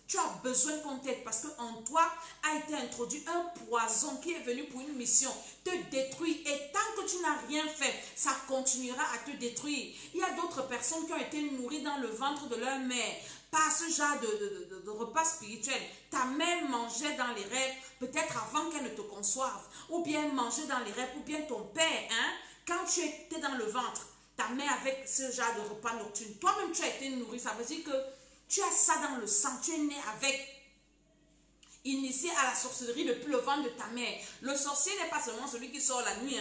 Tu as besoin qu'on t'aide parce qu'en toi a été introduit un poison qui est venu pour une mission, te détruire. Et tant que tu n'as rien fait, ça continuera à te détruire. Il y a d'autres personnes qui ont été nourries dans le ventre de leur mère par ce genre de repas spirituel. Ta mère mangeait dans les rêves, peut-être avant qu'elle ne te conçoive, ou bien mangeait dans les rêves, ou bien ton père, quand tu étais dans le ventre, ta mère avec ce genre de repas nocturne. Toi-même, tu as été nourri, ça veut dire que tu as ça dans le sang, tu es né avec, initié à la sorcellerie depuis le ventre de ta mère. Le sorcier n'est pas seulement celui qui sort la nuit,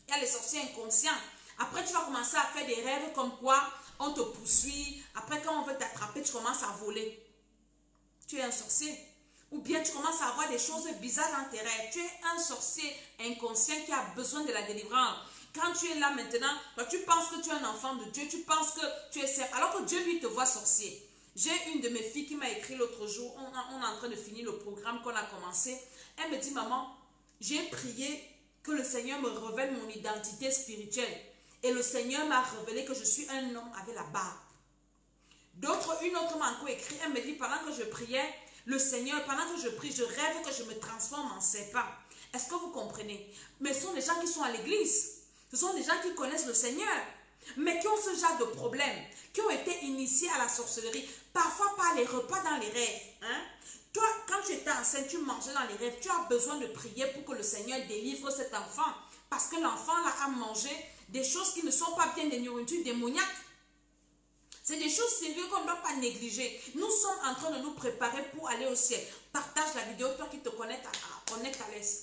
il y a les sorciers inconscients. Après, tu vas commencer à faire des rêves comme quoi on te poursuit. Après, quand on veut t'attraper, tu commences à voler. Tu es un sorcier. Ou bien tu commences à avoir des choses bizarres dans tes rêves. Tu es un sorcier inconscient qui a besoin de la délivrance. Quand tu es là maintenant, toi, tu penses que tu es un enfant de Dieu, tu penses que tu es serve, alors que Dieu lui te voit sorcier. J'ai une de mes filles qui m'a écrit l'autre jour, on est en train de finir le programme qu'on a commencé. Elle me dit, maman, j'ai prié que le Seigneur me révèle mon identité spirituelle. Et le Seigneur m'a révélé que je suis un homme avec la barbe. Une autre m'a encore écrit, elle me dit, pendant que je priais, le Seigneur, pendant que je prie, je rêve que je me transforme en serpent. Est-ce que vous comprenez? Mais ce sont des gens qui sont à l'église. Ce sont des gens qui connaissent le Seigneur, mais qui ont ce genre de problème, qui ont été initiés à la sorcellerie, parfois par les repas dans les rêves. Toi, quand tu étais enceinte, tu mangeais dans les rêves, tu as besoin de prier pour que le Seigneur délivre cet enfant, parce que l'enfant là a mangé des choses qui ne sont pas bien, des nourritures démoniaques. C'est des choses sérieuses qu'on ne doit pas négliger. Nous sommes en train de nous préparer pour aller au ciel. Partage la vidéo, toi qui te connectes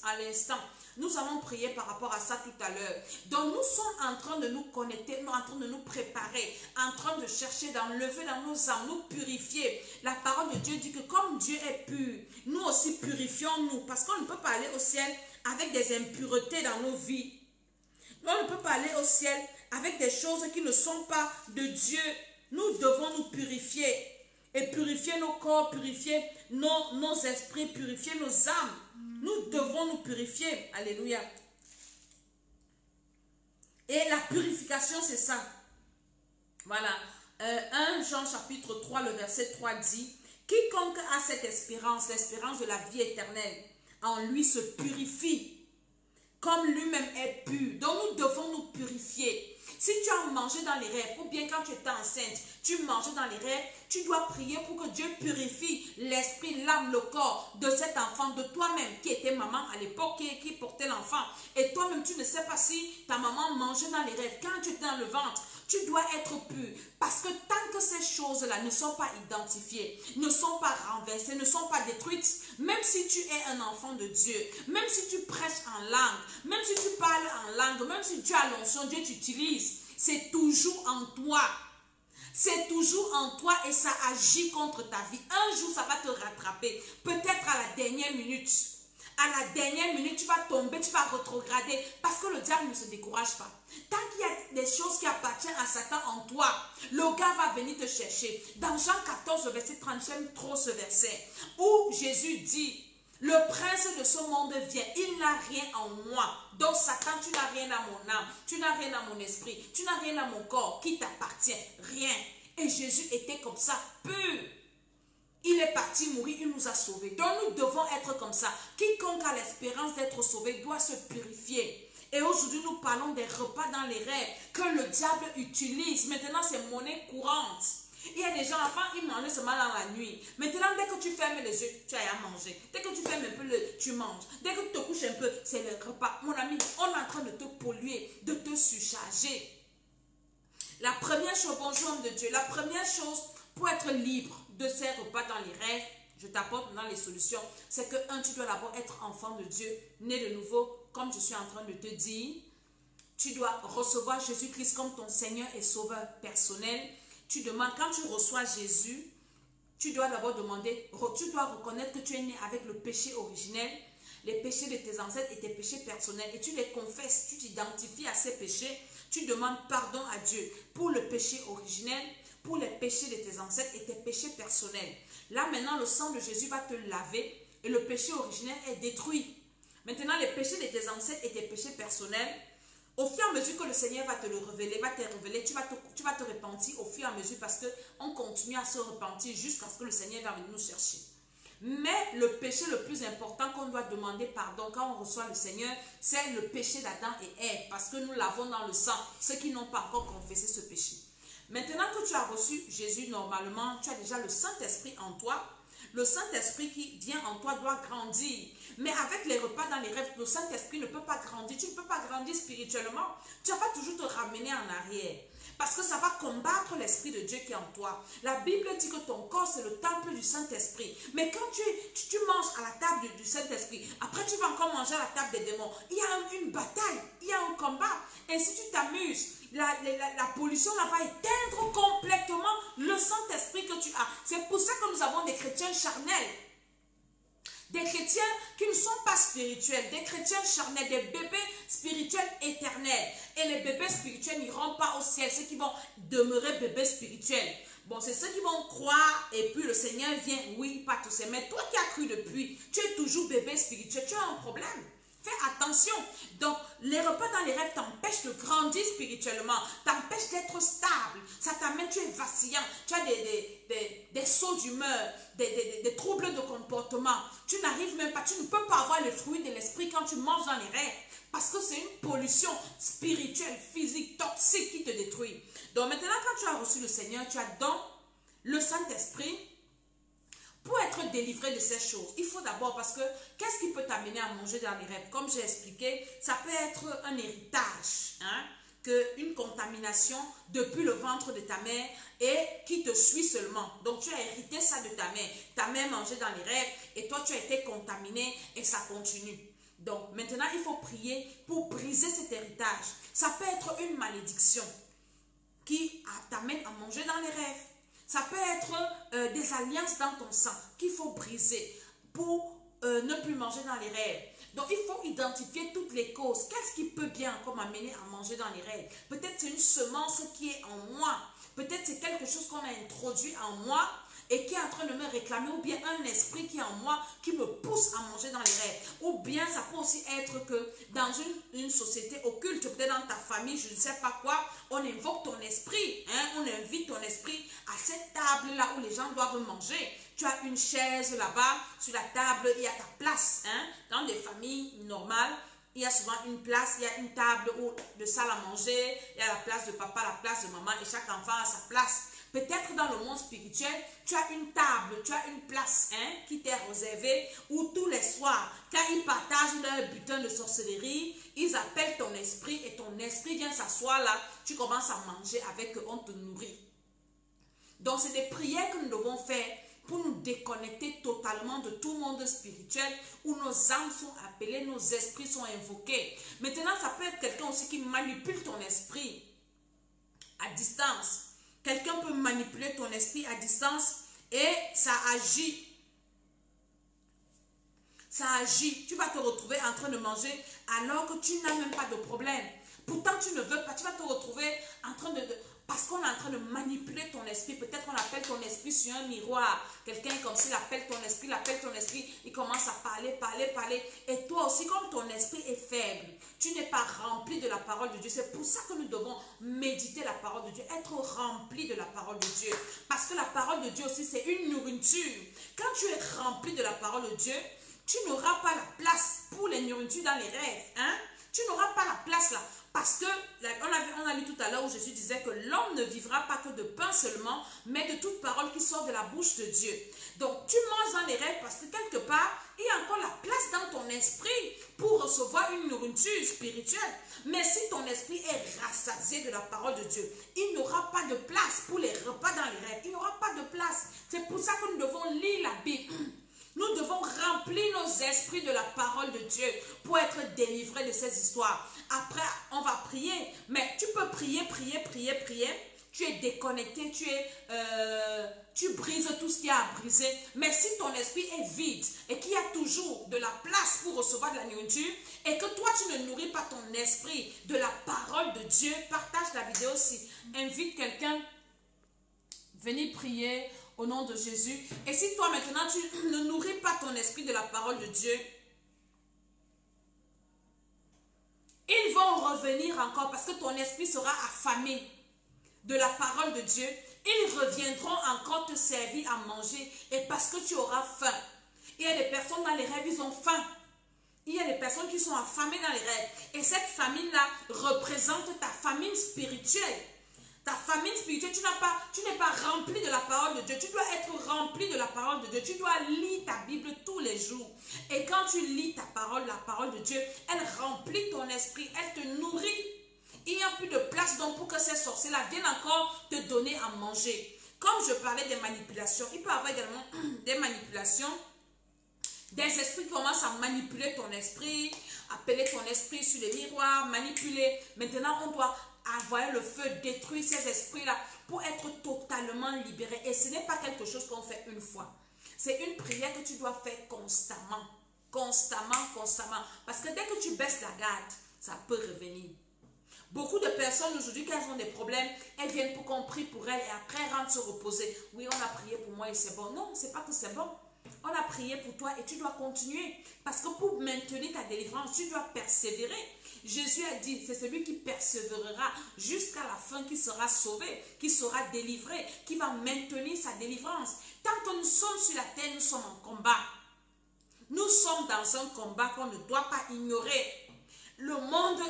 à l'instant. Nous allons prier par rapport à ça tout à l'heure. Donc nous sommes en train de nous connecter, nous en train de nous préparer, en train de chercher, d'enlever dans nos âmes, nous purifier. La parole de Dieu dit que comme Dieu est pur, nous aussi purifions-nous. Parce qu'on ne peut pas aller au ciel avec des impuretés dans nos vies. On ne peut pas aller au ciel avec des choses qui ne sont pas de Dieu. Nous devons nous purifier. Et purifier nos corps, purifier nos esprits, purifier nos âmes. Nous devons nous purifier. Alléluia. Et la purification, c'est ça. Voilà. 1 Jean chapitre 3, le verset 3 dit, « Quiconque a cette espérance, l'espérance de la vie éternelle, en lui se purifie, comme lui-même est pur. » Donc nous devons nous purifier. Si tu as mangé dans les rêves, ou bien quand tu étais enceinte, tu mangeais dans les rêves, tu dois prier pour que Dieu purifie l'esprit, l'âme, le corps de cet enfant, de toi-même qui était maman à l'époque, qui portait l'enfant. Et toi-même, tu ne sais pas si ta maman mangeait dans les rêves. Quand tu étais dans le ventre, tu dois être pur. Parce que tant que ces choses-là ne sont pas identifiées, ne sont pas renversées, ne sont pas détruites, même si tu es un enfant de Dieu, même si tu prêches en langue, même si tu parles en langue, même si tu as l'onction, Dieu t'utilise, c'est toujours en toi. C'est toujours en toi et ça agit contre ta vie. Un jour, ça va te rattraper. Peut-être à la dernière minute. À la dernière minute, tu vas tomber, tu vas rétrograder. Parce que le diable ne se décourage pas. Tant qu'il y a des choses qui appartiennent à Satan en toi, le gars va venir te chercher. Dans Jean 14, verset 30, j'aime trop ce verset. Où Jésus dit, le prince de ce monde vient, il n'a rien en moi. Donc Satan, tu n'as rien à mon âme, tu n'as rien à mon esprit, tu n'as rien à mon corps qui t'appartient. Rien. Et Jésus était comme ça, pur. Il est parti mourir, il nous a sauvés. Donc nous devons être comme ça. Quiconque a l'espérance d'être sauvé doit se purifier. Et aujourd'hui, nous parlons des repas dans les rêves que le diable utilise. Maintenant, c'est monnaie courante. Il y a des gens, enfin, ils mangent seulement dans la nuit. Maintenant, dès que tu fermes les yeux, tu as à manger. Dès que tu fermes un peu, tu manges. Dès que tu te couches un peu, c'est le repas. Mon ami, on est en train de te polluer, de te surcharger. La première chose, bonjour homme de Dieu, la première chose pour être libre de ces repas dans les rêves, je t'apporte dans les solutions, c'est que, tu dois d'abord être enfant de Dieu, né de nouveau, comme je suis en train de te dire. Tu dois recevoir Jésus-Christ comme ton Seigneur et Sauveur personnel. tu demandes, quand tu reçois Jésus, tu dois d'abord demander, tu dois reconnaître que tu es né avec le péché originel, les péchés de tes ancêtres et tes péchés personnels, et tu les confesses, tu t'identifies à ces péchés, tu demandes pardon à Dieu pour le péché originel, pour les péchés de tes ancêtres et tes péchés personnels. Là maintenant, le sang de Jésus va te laver et le péché originel est détruit. Maintenant, les péchés de tes ancêtres et tes péchés personnels, au fur et à mesure que le Seigneur va te le révéler, tu vas te repentir au fur et à mesure parce qu'on continue à se repentir jusqu'à ce que le Seigneur va venir nous chercher. Mais le péché le plus important qu'on doit demander pardon quand on reçoit le Seigneur, c'est le péché d'Adam et Ève, parce que nous l'avons dans le sang, ceux qui n'ont pas encore confessé ce péché. Maintenant que tu as reçu Jésus normalement, tu as déjà le Saint-Esprit en toi. Le Saint-Esprit qui vient en toi doit grandir. Mais avec les repas dans les rêves, le Saint-Esprit ne peut pas grandir. Tu ne peux pas grandir spirituellement. Tu vas toujours te ramener en arrière. Parce que ça va combattre l'Esprit de Dieu qui est en toi. La Bible dit que ton corps, c'est le temple du Saint-Esprit. Mais quand tu manges à la table du Saint-Esprit, après tu vas encore manger à la table des démons. Il y a une bataille, il y a un combat. Et si tu t'amuses, la pollution là va éteindre complètement le Saint-Esprit que tu as. C'est pour ça que nous avons des chrétiens charnels. Des chrétiens qui ne sont pas spirituels, des chrétiens charnels, des bébés spirituels éternels. Et les bébés spirituels n'iront pas au ciel, ceux qui vont demeurer bébés spirituels. Bon, c'est ceux qui vont croire et puis le Seigneur vient, oui, pas tous. Mais toi qui as cru depuis, tu es toujours bébé spirituel, tu as un problème. Fais attention. Donc, les repas dans les rêves t'empêchent de grandir spirituellement, t'empêchent d'être stable. Ça t'amène, tu es vacillant, tu as des sauts d'humeur, des troubles de comportement. Tu n'arrives même pas, tu ne peux pas avoir le fruit de l'esprit quand tu manges dans les rêves. Parce que c'est une pollution spirituelle, physique, toxique qui te détruit. Donc maintenant, quand tu as reçu le Seigneur, tu as donc le Saint-Esprit. Pour être délivré de ces choses, il faut d'abord, parce que qu'est-ce qui peut t'amener à manger dans les rêves? Comme j'ai expliqué, ça peut être un héritage, une contamination depuis le ventre de ta mère et qui te suit seulement. Donc tu as hérité ça de ta mère. Ta mère mangeait dans les rêves et toi tu as été contaminé et ça continue. Donc maintenant il faut prier pour briser cet héritage. Ça peut être une malédiction qui t'amène à manger dans les rêves. Ça peut être des alliances dans ton sang qu'il faut briser pour ne plus manger dans les rêves. Donc, il faut identifier toutes les causes. Qu'est-ce qui peut bien encore m'amener à manger dans les rêves? Peut-être c'est une semence qui est en moi. Peut-être c'est quelque chose qu'on a introduit en moi et qui est en train de me réclamer, ou bien un esprit qui est en moi qui me pousse à manger dans les rêves. Ou bien ça peut aussi être que dans une société occulte, peut-être dans ta famille, je ne sais pas quoi, on invoque ton esprit, on invite ton esprit à cette table-là où les gens doivent manger. Tu as une chaise là-bas, sur la table, il y a ta place. Dans des familles normales, il y a souvent une place, il y a une table de salle à manger, il y a la place de papa, la place de maman, et chaque enfant a sa place. Peut-être dans le monde spirituel, tu as une table, tu as une place qui t'est réservée où tous les soirs, quand ils partagent leur butin de sorcellerie, ils appellent ton esprit et ton esprit vient s'asseoir là, tu commences à manger avec eux, on te nourrit. Donc c'est des prières que nous devons faire pour nous déconnecter totalement de tout monde spirituel où nos âmes sont appelées, nos esprits sont invoqués. Maintenant, ça peut être quelqu'un aussi qui manipule ton esprit à distance. Quelqu'un peut manipuler ton esprit à distance et ça agit. Ça agit. Tu vas te retrouver en train de manger alors que tu n'as même pas de problème. Pourtant, tu ne veux pas. Tu vas te retrouver en train de parce qu'on est en train de manipuler ton esprit. Peut-être qu'on appelle ton esprit sur un miroir. Quelqu'un comme s'il appelle ton esprit, il commence à parler. Et toi aussi, comme ton esprit est faible, tu n'es pas rempli de la parole de Dieu. C'est pour ça que nous devons méditer la parole de Dieu, être rempli de la parole de Dieu. Parce que la parole de Dieu aussi, c'est une nourriture. Quand tu es rempli de la parole de Dieu, tu n'auras pas la place pour les nourritures dans les rêves. Tu n'auras pas la place là. Parce que, on a lu tout à l'heure où Jésus disait que l'homme ne vivra pas que de pain seulement, mais de toute parole qui sort de la bouche de Dieu. Donc, tu manges dans les rêves parce que quelque part, il y a encore la place dans ton esprit pour recevoir une nourriture spirituelle. Mais si ton esprit est rassasié de la parole de Dieu, il n'y aura pas de place pour les repas dans les rêves. Il n'y aura pas de place. C'est pour ça que nous devons lire la Bible. Nous devons remplir nos esprits de la parole de Dieu pour être délivrés de ces histoires. Après, on va prier. Mais tu peux prier. tu es déconnecté, tu brises tout ce qu'il y a à briser. Mais si ton esprit est vide et qu'il y a toujours de la place pour recevoir de la nourriture et que toi tu ne nourris pas ton esprit de la parole de Dieu, partage la vidéo aussi. Invite quelqu'un, venez prier au nom de Jésus. Et si toi maintenant tu ne nourris pas ton esprit de la parole de Dieu, ils vont revenir encore parce que ton esprit sera affamé de la parole de Dieu. Ils reviendront encore te servir à manger et parce que tu auras faim. Il y a des personnes dans les rêves, ils ont faim. Il y a des personnes qui sont affamées dans les rêves. Et cette famine-là représente ta famine spirituelle. Ta famine spirituelle, tu n'es pas rempli de la parole de Dieu. Tu dois être rempli de la parole de Dieu. Tu dois lire ta Bible tous les jours. Et quand tu lis ta parole, la parole de Dieu, elle remplit ton esprit, elle te nourrit. Il n'y a plus de place donc pour que ces sorciers-là viennent encore te donner à manger. Comme je parlais des manipulations, il peut y avoir également des manipulations, des esprits qui commencent à manipuler ton esprit, appeler ton esprit sur les miroirs, manipuler. Maintenant, on doit avoir le feu, détruire ces esprits-là pour être totalement libéré. Et ce n'est pas quelque chose qu'on fait une fois. C'est une prière que tu dois faire constamment. Constamment, constamment. Parce que dès que tu baisses la garde, ça peut revenir. Beaucoup de personnes aujourd'hui, quand elles ont des problèmes, elles viennent pour qu'on prie pour elles et après elles rentrent se reposer. Oui, on a prié pour moi et c'est bon. Non, c'est pas que c'est bon. On a prié pour toi et tu dois continuer. Parce que pour maintenir ta délivrance, tu dois persévérer. Jésus a dit, c'est celui qui persévérera jusqu'à la fin qui sera sauvé, qui sera délivré, qui va maintenir sa délivrance. Tant que nous sommes sur la terre, nous sommes en combat. Nous sommes dans un combat qu'on ne doit pas ignorer. Le monde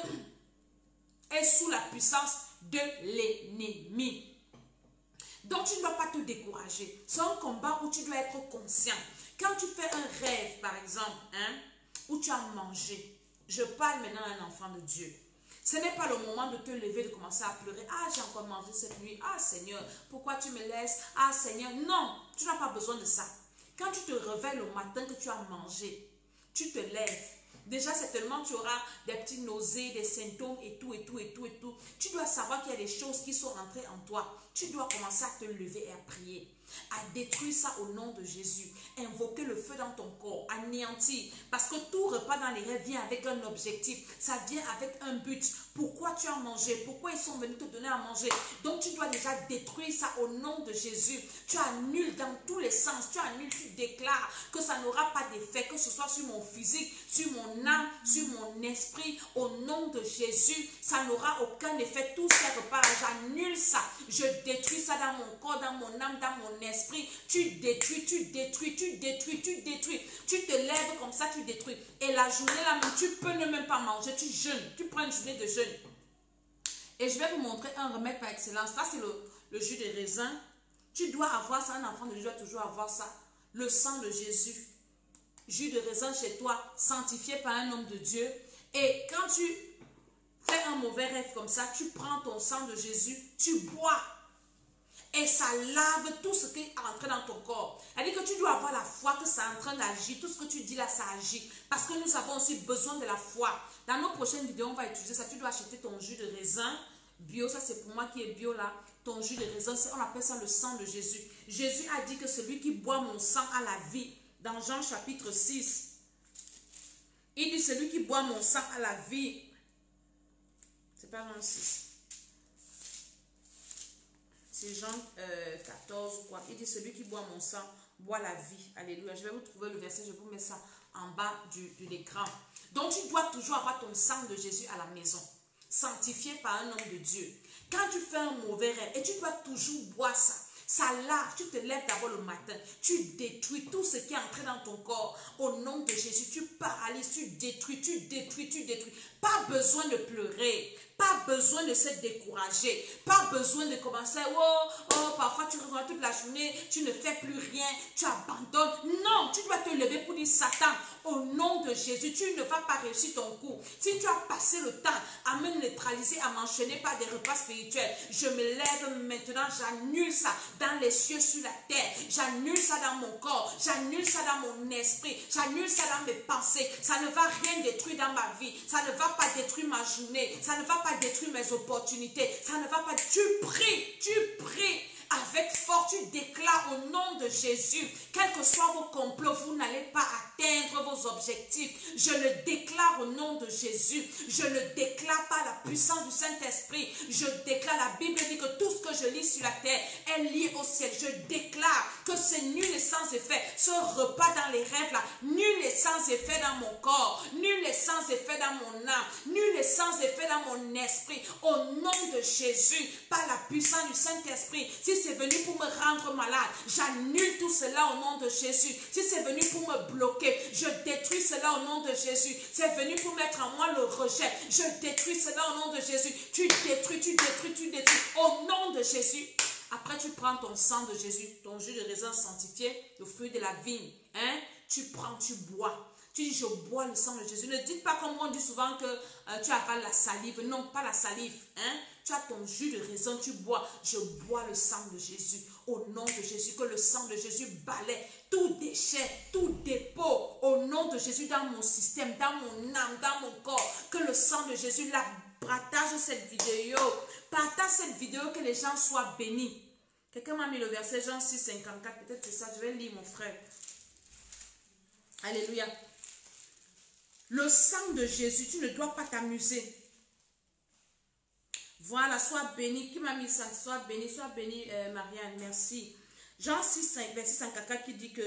est sous la puissance de l'ennemi. Donc tu ne dois pas te décourager. C'est un combat où tu dois être conscient. Quand tu fais un rêve, par exemple, où tu as mangé, je parle maintenant à un enfant de Dieu. Ce n'est pas le moment de te lever, de commencer à pleurer. Ah, j'ai encore mangé cette nuit. Ah, Seigneur, pourquoi tu me laisses? Ah, Seigneur, non, tu n'as pas besoin de ça. Quand tu te réveilles le matin que tu as mangé, tu te lèves. Déjà, certainement, tu auras des petites nausées, des symptômes et tout, et tout, et tout, et tout. Tu dois savoir qu'il y a des choses qui sont rentrées en toi. Tu dois commencer à te lever et à prier, à détruire ça au nom de Jésus. Invoquer le feu dans ton corps, anéantir. Parce que tout repas dans les rêves vient avec un objectif. Ça vient avec un but. Pourquoi tu as mangé? Pourquoi ils sont venus te donner à manger? Donc tu dois déjà détruire ça au nom de Jésus. Tu annules dans tous les sens. Tu annules, tu déclares que ça n'aura pas d'effet, que ce soit sur mon physique, sur mon âme, sur mon esprit. Au nom de Jésus, ça n'aura aucun effet. Tous ces repas, j'annule ça. Je détruis ça dans mon corps, dans mon âme, dans mon esprit. Tu détruis, tu détruis, tu détruis, tu détruis. Tu te lèves comme ça, tu détruis. Et la journée là, tu peux ne même pas manger, tu jeûnes. Tu prends une journée de jeûne. Et je vais vous montrer un remède par excellence. Là, c'est le jus de raisin. Tu dois avoir ça, un enfant de Dieu doit toujours avoir ça. Le sang de Jésus. Jus de raisin chez toi, sanctifié par un homme de Dieu. Et quand tu fais un mauvais rêve comme ça, tu prends ton sang de Jésus, tu bois. Et ça lave tout ce qui est entré dans ton corps. C'est-à-dire que tu dois avoir la foi que ça est en train d'agir. Tout ce que tu dis là, ça agit. Parce que nous avons aussi besoin de la foi. Dans nos prochaines vidéos, on va utiliser ça. Tu dois acheter ton jus de raisin bio. Ça, c'est pour moi qui est bio là. Ton jus de raisin, on appelle ça le sang de Jésus. Jésus a dit que celui qui boit mon sang a la vie. Dans Jean chapitre 6. Il dit celui qui boit mon sang a la vie. C'est pas Jean 6. C'est Jean 14 ou quoi. Il dit celui qui boit mon sang boit la vie. Alléluia. Je vais vous trouver le verset. Je vais vous mettre ça en bas de l'écran. Donc tu dois toujours avoir ton sang de Jésus à la maison. Sanctifié par un homme de Dieu. Quand tu fais un mauvais rêve, et tu dois toujours boire ça. Ça lave, tu te lèves d'abord le matin, tu détruis tout ce qui est entré dans ton corps. Au nom de Jésus, tu paralyses, tu détruis, tu détruis, tu détruis. Pas besoin de pleurer, pas besoin de se décourager, pas besoin de commencer, oh, parfois tu restes toute la journée, tu ne fais plus rien, tu abandonnes. Non, tu dois te lever pour dire Satan, au nom de Jésus, tu ne vas pas réussir ton coup. Si tu as passé le temps à me neutraliser, à m'enchaîner par des repas spirituels, je me lève maintenant, j'annule ça dans les cieux, sur la terre. J'annule ça dans mon corps, j'annule ça dans mon esprit, j'annule ça dans mes pensées. Ça ne va rien détruire dans ma vie, ça ne va pas détruire ma journée, ça ne va pas détruire mes opportunités, ça ne va pas. Tu pries avec force, tu déclares au nom de Jésus, quels que soient vos complots, vous n'allez pas atteindre vos objectifs. Je le déclare au nom de Jésus. Je le déclare par la puissance du Saint-Esprit. Je déclare, la Bible dit que tout ce que je lis sur la terre est lié au ciel. Je déclare que c'est nul et sans effet. Ce repas dans les rêves là, nul et sans effet dans mon corps, nul et sans effet dans mon âme, nul et sans effet dans mon esprit. Au nom de Jésus, par la puissance du Saint-Esprit. Si c'est venu pour me rendre malade, j'annule tout cela au nom de Jésus. Si c'est venu pour me bloquer, je détruis cela au nom de Jésus. C'est venu pour mettre en moi le rejet, je détruis cela au nom de Jésus. Tu détruis au nom de Jésus. Après tu prends ton sang de Jésus, ton jus de raisin sanctifié, le fruit de la vigne, tu prends, tu bois. Tu dis, je bois le sang de Jésus. Ne dites pas comme on dit souvent que tu avales la salive. Non, pas la salive. Tu as ton jus de raisin, tu bois. Je bois le sang de Jésus. Au nom de Jésus, que le sang de Jésus balaie tout déchet, tout dépôt. Au nom de Jésus, dans mon système, dans mon âme, dans mon corps. Que le sang de Jésus, là, partage cette vidéo. Partage cette vidéo, que les gens soient bénis. Quelqu'un m'a mis le verset Jean 6, 54. Peut-être c'est ça, je vais lire mon frère. Alléluia. Le sang de Jésus, tu ne dois pas t'amuser. Voilà, sois béni. Qui m'a mis ça? Sois béni, Marianne, merci. Jean 6, verset 54 qui dit que,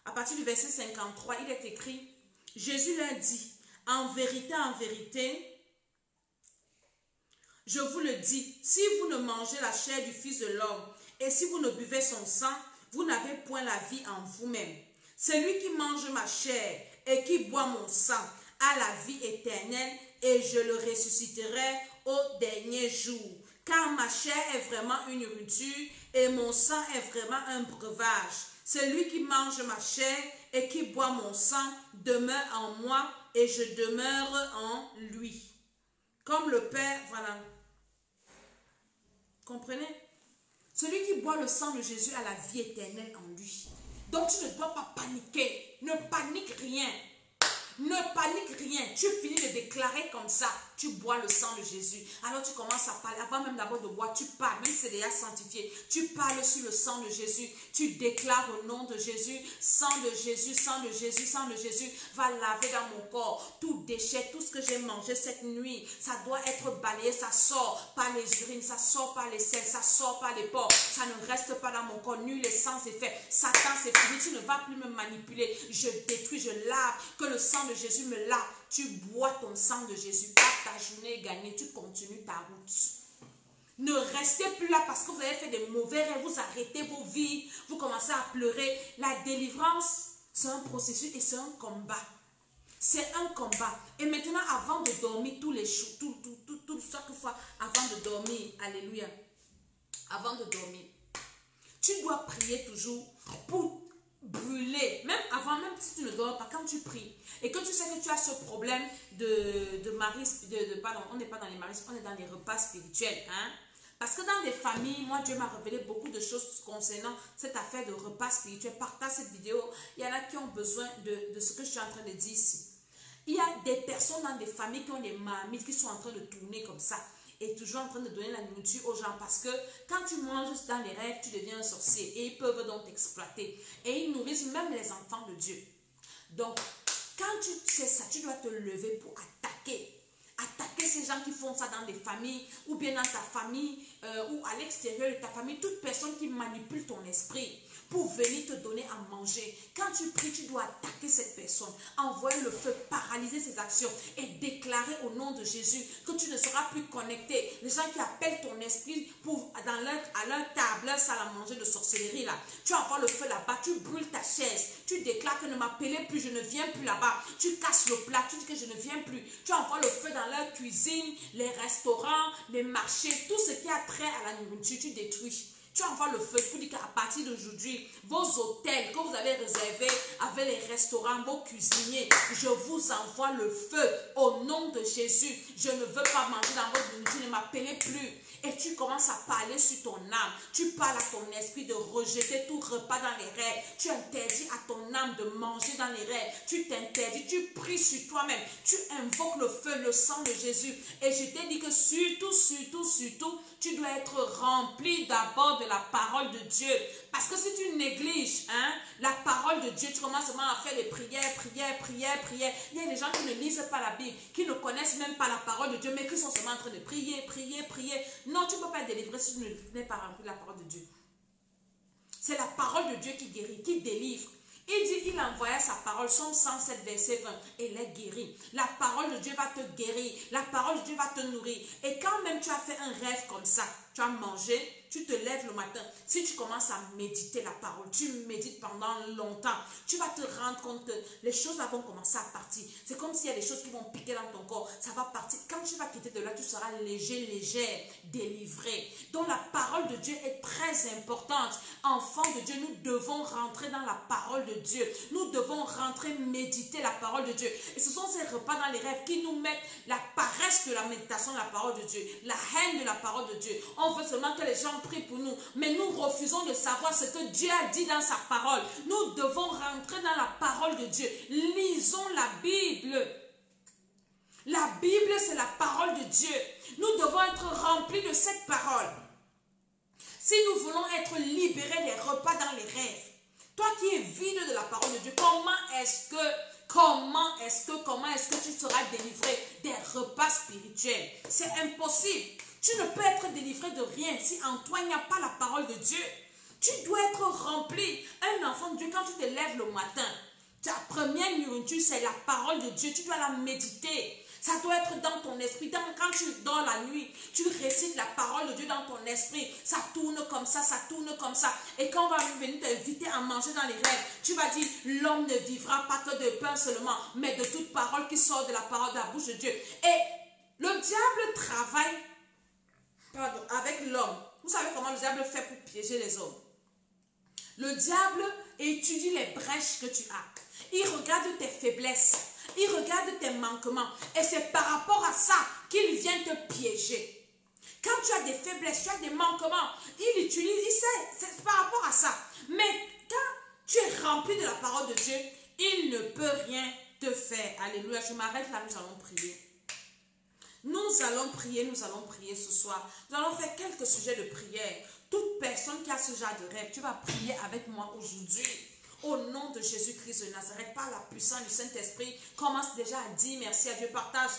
à partir du verset 53, il est écrit, Jésus leur dit, en vérité, je vous le dis, si vous ne mangez la chair du Fils de l'homme et si vous ne buvez son sang, vous n'avez point la vie en vous-même. Celui qui mange ma chair et qui boit mon sang a la vie éternelle et je le ressusciterai au dernier jour. Car ma chair est vraiment une nourriture et mon sang est vraiment un breuvage. Celui qui mange ma chair et qui boit mon sang demeure en moi et je demeure en lui. Comme le Père, voilà. Comprenez? Celui qui boit le sang de Jésus a la vie éternelle en lui. Donc tu ne dois pas paniquer. Ne panique rien. Ne panique rien. Tu finis de déclarer comme ça. Tu bois le sang de Jésus. Alors tu commences à parler. Avant même d'abord de boire, tu parles. Même si c'est déjà sanctifié. Tu parles sur le sang de Jésus. Tu déclares au nom de Jésus. Sang de Jésus, sang de Jésus, sang de Jésus. Va laver dans mon corps. Tout déchet, tout ce que j'ai mangé cette nuit. Ça doit être balayé. Ça sort par les urines. Ça sort par les selles. Ça sort par les pores. Ça ne reste pas dans mon corps. Nul et sans effet. Satan, c'est fini. Tu ne vas plus me manipuler. Je détruis, je lave. Que le sang de Jésus me lave. Tu bois ton sang de Jésus. Pas ta journée est gagnée. Tu continues ta route. Ne restez plus là parce que vous avez fait des mauvais rêves. Vous arrêtez vos vies. Vous commencez à pleurer. La délivrance, c'est un processus et c'est un combat. C'est un combat. Et maintenant, avant de dormir, tous les jours, chaque fois, avant de dormir, alléluia, avant de dormir, tu dois prier toujours pour brûler, même avant, même si tu ne dors pas, quand tu pries et que tu sais que tu as ce problème pardon, on n'est pas dans les maris, on est dans les repas spirituels, parce que dans des familles, moi Dieu m'a révélé beaucoup de choses concernant cette affaire de repas spirituels. Partage cette vidéo, il y en a qui ont besoin de ce que je suis en train de dire ici. Il y a des personnes dans des familles qui ont des marmites qui sont en train de tourner comme ça et toujours en train de donner la nourriture aux gens parce que quand tu manges dans les rêves, tu deviens un sorcier et ils peuvent donc t'exploiter et ils nourrissent même les enfants de Dieu. Donc, quand tu sais ça, tu dois te lever pour attaquer ces gens qui font ça dans des familles ou bien dans ta famille ou à l'extérieur de ta famille, toute personne qui manipule ton esprit pour venir te donner à manger. Quand tu pries, tu dois attaquer cette personne, envoyer le feu, paralyser ses actions et déclarer au nom de Jésus que tu ne seras plus connecté. Les gens qui appellent ton esprit à leur table, leur salle à manger de sorcellerie là, tu envoies le feu là-bas, tu brûles ta chaise, tu déclares que ne m'appelez plus, je ne viens plus là-bas, tu casses le plat, tu dis que je ne viens plus, tu envoies le feu dans dans leur cuisine, les restaurants, les marchés, tout ce qui a trait à la nourriture, tu détruis. Tu envoies le feu pour dire qu'à partir d'aujourd'hui, vos hôtels que vous avez réservés avec les restaurants, vos cuisiniers, je vous envoie le feu au nom de Jésus. Je ne veux pas manger dans votre nourriture, ne m'appelez plus. Et tu commences à parler sur ton âme. Tu parles à ton esprit de rejeter tout repas dans les rêves. Tu interdis à ton âme de manger dans les rêves. Tu t'interdis, tu pries sur toi-même. Tu invoques le feu, le sang de Jésus. Et je t'ai dit que surtout, tu dois être rempli d'abord de la parole de Dieu. Parce que si tu négliges la parole de Dieu, tu commences seulement à faire des prières. Il y a des gens qui ne lisent pas la Bible, qui ne connaissent même pas la parole de Dieu, mais qui sont seulement en train de prier. Non, tu ne peux pas être délivré si tu n'es pas rempli de la parole de Dieu. C'est la parole de Dieu qui guérit, qui délivre. Il dit, il envoya sa parole, Somme 107, verset 20, et elle est guérie. La parole de Dieu va te guérir, la parole de Dieu va te nourrir. Et quand même tu as fait un rêve comme ça, tu as mangé, tu te lèves le matin, si tu commences à méditer la parole, tu médites pendant longtemps, tu vas te rendre compte que les choses vont commencer à partir. C'est comme s'il y a des choses qui vont piquer dans ton corps, ça va partir. Quand tu vas quitter de là, tu seras légère, délivré. Donc la parole de Dieu est très importante. Enfants de Dieu, nous devons rentrer dans la parole de Dieu. Nous devons rentrer méditer la parole de Dieu. Et ce sont ces repas dans les rêves qui nous mettent la paresse de la méditation de la parole de Dieu, la haine de la parole de Dieu. On veut seulement que les gens prient pour nous, mais nous refusons de savoir ce que Dieu a dit dans sa parole. Nous devons rentrer dans la parole de Dieu. Lisons la Bible. La Bible, c'est la parole de Dieu. Nous devons être remplis de cette parole. Si nous voulons être libérés des repas dans les rêves, toi qui es vide de la parole de Dieu, comment est-ce que tu seras délivré des repas spirituels? C'est impossible. Tu ne peux être délivré de rien si en toi il n'y a pas la parole de Dieu. Tu dois être rempli. Un enfant de Dieu, quand tu te lèves le matin, ta première nourriture, c'est la parole de Dieu. Tu dois la méditer. Ça doit être dans ton esprit. Quand tu dors la nuit, tu récites la parole de Dieu dans ton esprit. Ça tourne comme ça, ça tourne comme ça. Et quand on va venir t'inviter à manger dans les rêves, tu vas dire, l'homme ne vivra pas que de pain seulement, mais de toute parole qui sort de la parole de la bouche de Dieu. Et le diable travaille avec l'homme. Vous savez comment le diable fait pour piéger les hommes? Le diable étudie les brèches que tu as. Il regarde tes faiblesses. Il regarde tes manquements. Et c'est par rapport à ça qu'il vient te piéger. Quand tu as des faiblesses, tu as des manquements, il utilise, il sait, c'est par rapport à ça. Mais quand tu es rempli de la parole de Dieu, il ne peut rien te faire. Alléluia, je m'arrête là, nous allons prier. Nous allons prier ce soir. Nous allons faire quelques sujets de prière. Toute personne qui a ce genre de rêve, tu vas prier avec moi aujourd'hui. Au nom de Jésus-Christ de Nazareth, par la puissance du Saint-Esprit, commence déjà à dire merci à Dieu. Partage.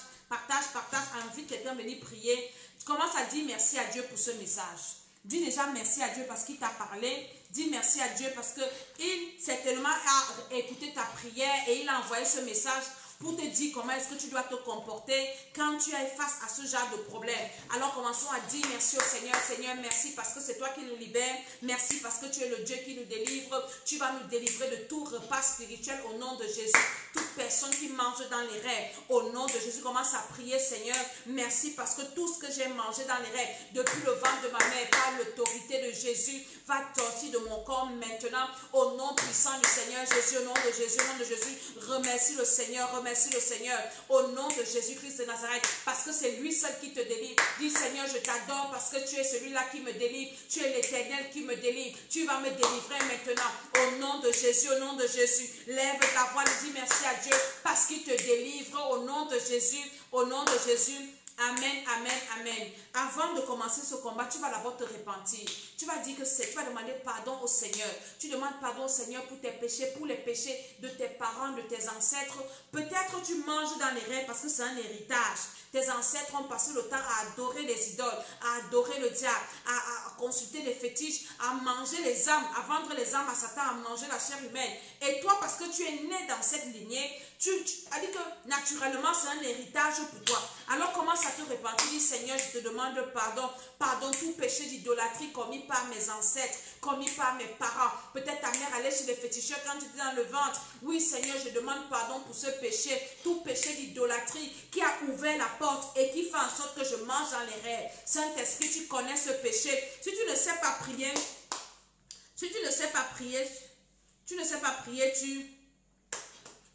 Invite quelqu'un à venir prier. Commence à dire merci à Dieu pour ce message. Dis déjà merci à Dieu parce qu'il t'a parlé. Dis merci à Dieu parce qu'il certainement a écouté ta prière et il a envoyé ce message pour te dire comment est-ce que tu dois te comporter quand tu es face à ce genre de problème. Alors commençons à dire merci au Seigneur. Seigneur, merci parce que c'est toi qui nous libères. Merci parce que tu es le Dieu qui nous délivre. Tu vas nous délivrer de tout repas spirituel au nom de Jésus. Toute personne qui mange dans les rêves, au nom de Jésus, commence à prier, Seigneur. Merci parce que tout ce que j'ai mangé dans les rêves, depuis le ventre de ma mère, par l'autorité de Jésus, va sortir de mon corps maintenant. Au nom puissant du Seigneur Jésus, au nom de Jésus, au nom de Jésus, remercie le Seigneur, remercie le Seigneur, au nom de Jésus-Christ de Nazareth, parce que c'est lui seul qui te délivre. Dis, Seigneur, je t'adore parce que tu es celui-là qui me délivre. Tu es l'Éternel qui me délivre. Tu vas me délivrer maintenant. Au nom de Jésus, au nom de Jésus, lève ta voix et dis merci à Dieu parce qu'il te délivre. Au nom de Jésus, au nom de Jésus. Amen, amen, amen. Avant de commencer ce combat, tu vas d'abord te repentir. Tu vas dire que tu vas demander pardon au Seigneur. Tu demandes pardon au Seigneur pour tes péchés, pour les péchés de tes parents, de tes ancêtres. Peut-être tu manges dans les rêves parce que c'est un héritage. Tes ancêtres ont passé le temps à adorer les idoles, à adorer le diable, à consulter les fétiches, à manger les âmes, à vendre les âmes à Satan, à manger la chair humaine. Et toi, parce que tu es né dans cette lignée, tu as dit que naturellement c'est un héritage pour toi. Alors commence à te repentir. Dis, Seigneur, je te demande demande pardon. Pardon tout péché d'idolâtrie commis par mes ancêtres, commis par mes parents. Peut-être ta mère allait chez les féticheurs quand tu étais dans le ventre. Oui, Seigneur, je demande pardon pour ce péché. Tout péché d'idolâtrie qui a ouvert la porte et qui fait en sorte que je mange dans les rêves. Saint-Esprit, tu connais ce péché. Si tu ne sais pas prier,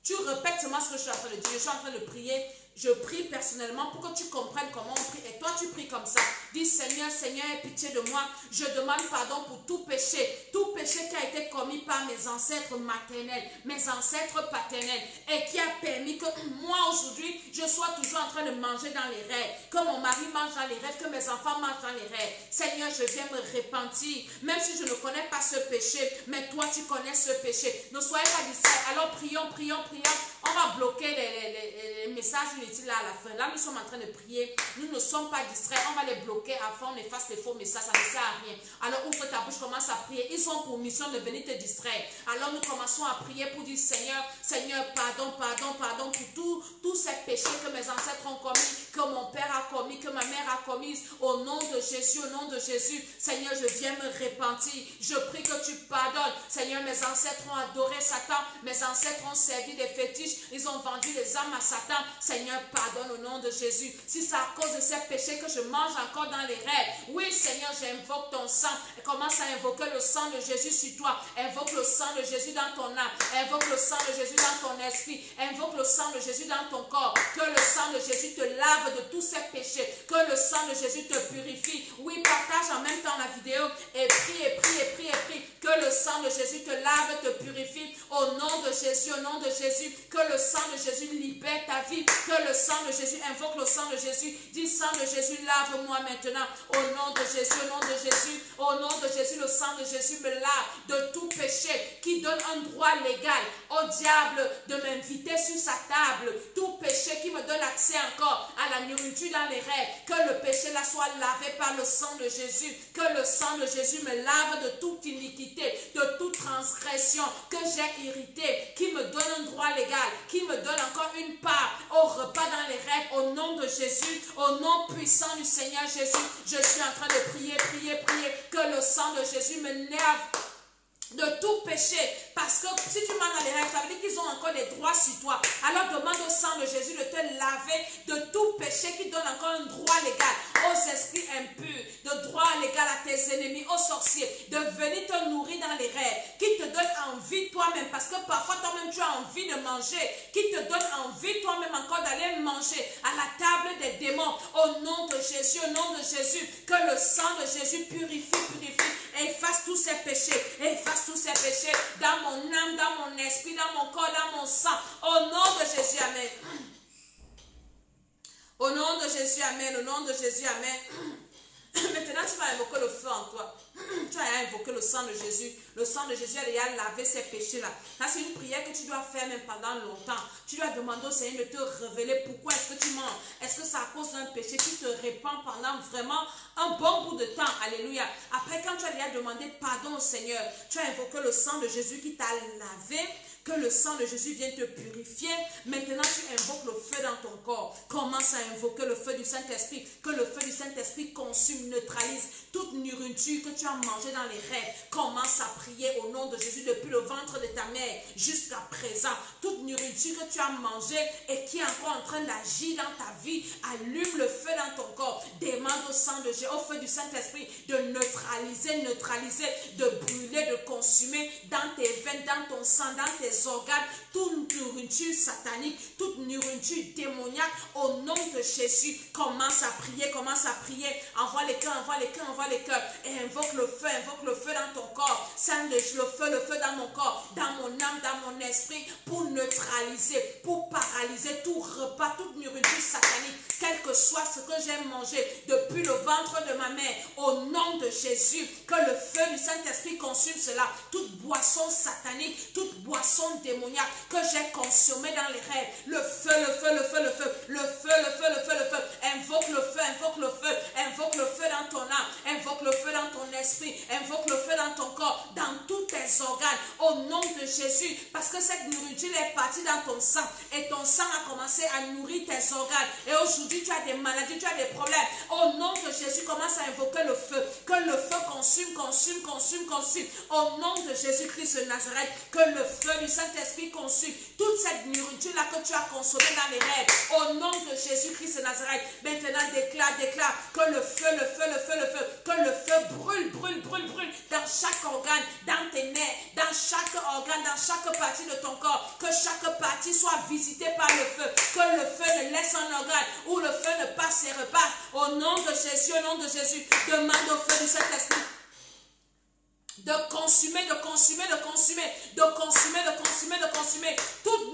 tu répètes seulement ce que je suis en train de dire. Je suis en train de prier. Je prie personnellement pour que tu comprennes comment on prie. Et toi, tu pries comme ça. Dis, Seigneur, Seigneur, aie pitié de moi. Je demande pardon pour tout péché. Tout péché qui a été commis par mes ancêtres maternels, mes ancêtres paternels. Et qui a permis que moi, aujourd'hui, je sois toujours en train de manger dans les rêves. Que mon mari mange dans les rêves, que mes enfants mangent dans les rêves. Seigneur, je viens me repentir. Même si je ne connais pas ce péché, mais toi, tu connais ce péché. Ne soyez pas distraits. Alors, prions. On va bloquer les messages inutiles là à la fin. Là, nous sommes en train de prier. Nous ne sommes pas distraits. On va les bloquer afin on efface les faux messages. Ça ne sert à rien. Alors, ouvre ta bouche, commence à prier. Ils ont pour mission de venir te distraire. Alors, nous commençons à prier pour dire, Seigneur, pardon pour tous ces péchés que mes ancêtres ont commis, que mon père a commis, que ma mère a commis. Au nom de Jésus, Seigneur, je viens me repentir. Je prie que tu pardonnes. Seigneur, mes ancêtres ont adoré Satan. Mes ancêtres ont servi des fétiches. Ils ont vendu les âmes à Satan. Seigneur, pardonne au nom de Jésus. Si c'est à cause de ces péchés que je mange encore dans les rêves. Oui, Seigneur, j'invoque ton sang. Et commence à invoquer le sang de Jésus sur toi. Invoque le sang de Jésus dans ton âme. Invoque le sang de Jésus dans ton esprit. Invoque le sang de Jésus dans ton corps. Que le sang de Jésus te lave de tous ces péchés. Que le sang de Jésus te purifie. Oui, partage en même temps la vidéo. Et prie. Que le sang de Jésus te lave, te purifie. Au nom de Jésus, que le sang de Jésus libère ta vie. Que le sang de Jésus, invoque le sang de Jésus. Dis, sang de Jésus, lave-moi maintenant. Au nom de Jésus, le sang de Jésus me lave de tout péché qui donne un droit légal au diable de m'inviter sur sa table. Tout péché qui me donne accès encore à la nourriture dans les rêves. Que le péché là soit lavé par le sang de Jésus. Que le sang de Jésus me lave de toute iniquité, de toute transgression que j'ai irrité, qui me donne un droit légal, qui me donne encore une part au repas dans les rêves. Au nom de Jésus, au nom puissant du Seigneur Jésus, je suis en train de prier. Que le sang de Jésus me lave de tout péché, parce que si tu manges dans les rêves, ça veut dire qu'ils ont encore des droits sur toi. Alors demande au sang de Jésus de te laver de tout péché qui donne encore un droit légal aux esprits impurs, de droit légal à tes ennemis, aux sorciers, de venir te nourrir dans les rêves, qui te donne envie toi-même, parce que parfois toi-même tu as envie de manger, qui te donne envie toi-même encore d'aller manger à la table des démons. Au nom de Jésus, que le sang de Jésus purifie, et efface tous ces péchés, dans mon âme, dans mon esprit, dans mon corps, dans mon sang. Au nom de Jésus, amen. Au nom de Jésus, amen. Maintenant, tu vas invoquer le feu en toi. Tu vas invoquer le sang de Jésus. Le sang de Jésus a déjà lavé ces péchés-là. Ça, c'est une prière que tu dois faire même pendant longtemps. Tu dois demander au Seigneur de te révéler pourquoi est-ce que tu manges. Est-ce que c'est à cause d'un péché qui te répand pendant vraiment un bon bout de temps? Alléluia. Après, quand tu as déjà demandé pardon au Seigneur, tu as invoqué le sang de Jésus qui t'a lavé. Que le sang de Jésus vienne te purifier. Maintenant, tu invoques le feu dans ton corps. Commence à invoquer le feu du Saint-Esprit. Que le feu du Saint-Esprit consume, neutralise toute nourriture que tu as mangée dans les rêves. Commence à prier au nom de Jésus depuis le ventre de ta mère jusqu'à présent. Toute nourriture que tu as mangée et qui est encore en train d'agir dans ta vie, allume le feu dans ton corps. Demande au sang de Jésus, au feu du Saint-Esprit de neutraliser, de brûler, de consumer dans tes veines, dans ton sang, dans tes organes, toute nourriture satanique, toute nourriture démoniaque. Au nom de Jésus, commence à prier. Envoie les cœurs. Et invoque le feu dans ton corps. Send le feu dans mon corps, dans mon âme, dans mon esprit, pour neutraliser, pour paralyser tout repas, toute nourriture satanique, quel que soit ce que j'ai mangé depuis le ventre de ma mère. Au nom de Jésus, que le feu du Saint-Esprit consume cela. Toute boisson satanique, toute boisson démoniaque que j'ai consommée dans les rêves. Le feu. Invoque le feu dans ton âme, invoque le feu dans ton esprit, invoque le feu dans ton corps. dans tous tes organes, au nom de Jésus, parce que cette nourriture est partie dans ton sang, et ton sang a commencé à nourrir tes organes, et aujourd'hui tu as des maladies, tu as des problèmes. Au nom de Jésus, commence à invoquer le feu, que le feu consume, consume, consume, consume. Au nom de Jésus-Christ de Nazareth, que le feu du Saint-Esprit consume toute cette nourriture-là que tu as consommée dans les rêves. Au nom de Jésus-Christ de Nazareth, maintenant déclare que le feu, que le feu brûle, brûle, brûle, brûle dans chaque organe, dans tes nerfs, dans chaque organe, dans chaque partie de ton corps, que chaque partie soit visitée par le feu, que le feu ne laisse un organe, où le feu ne passe et repasse. Au nom de Jésus, au nom de Jésus, demande au feu du Saint-Esprit de consumer, de consumer, de consumer, de consumer, de consumer, de consumer toute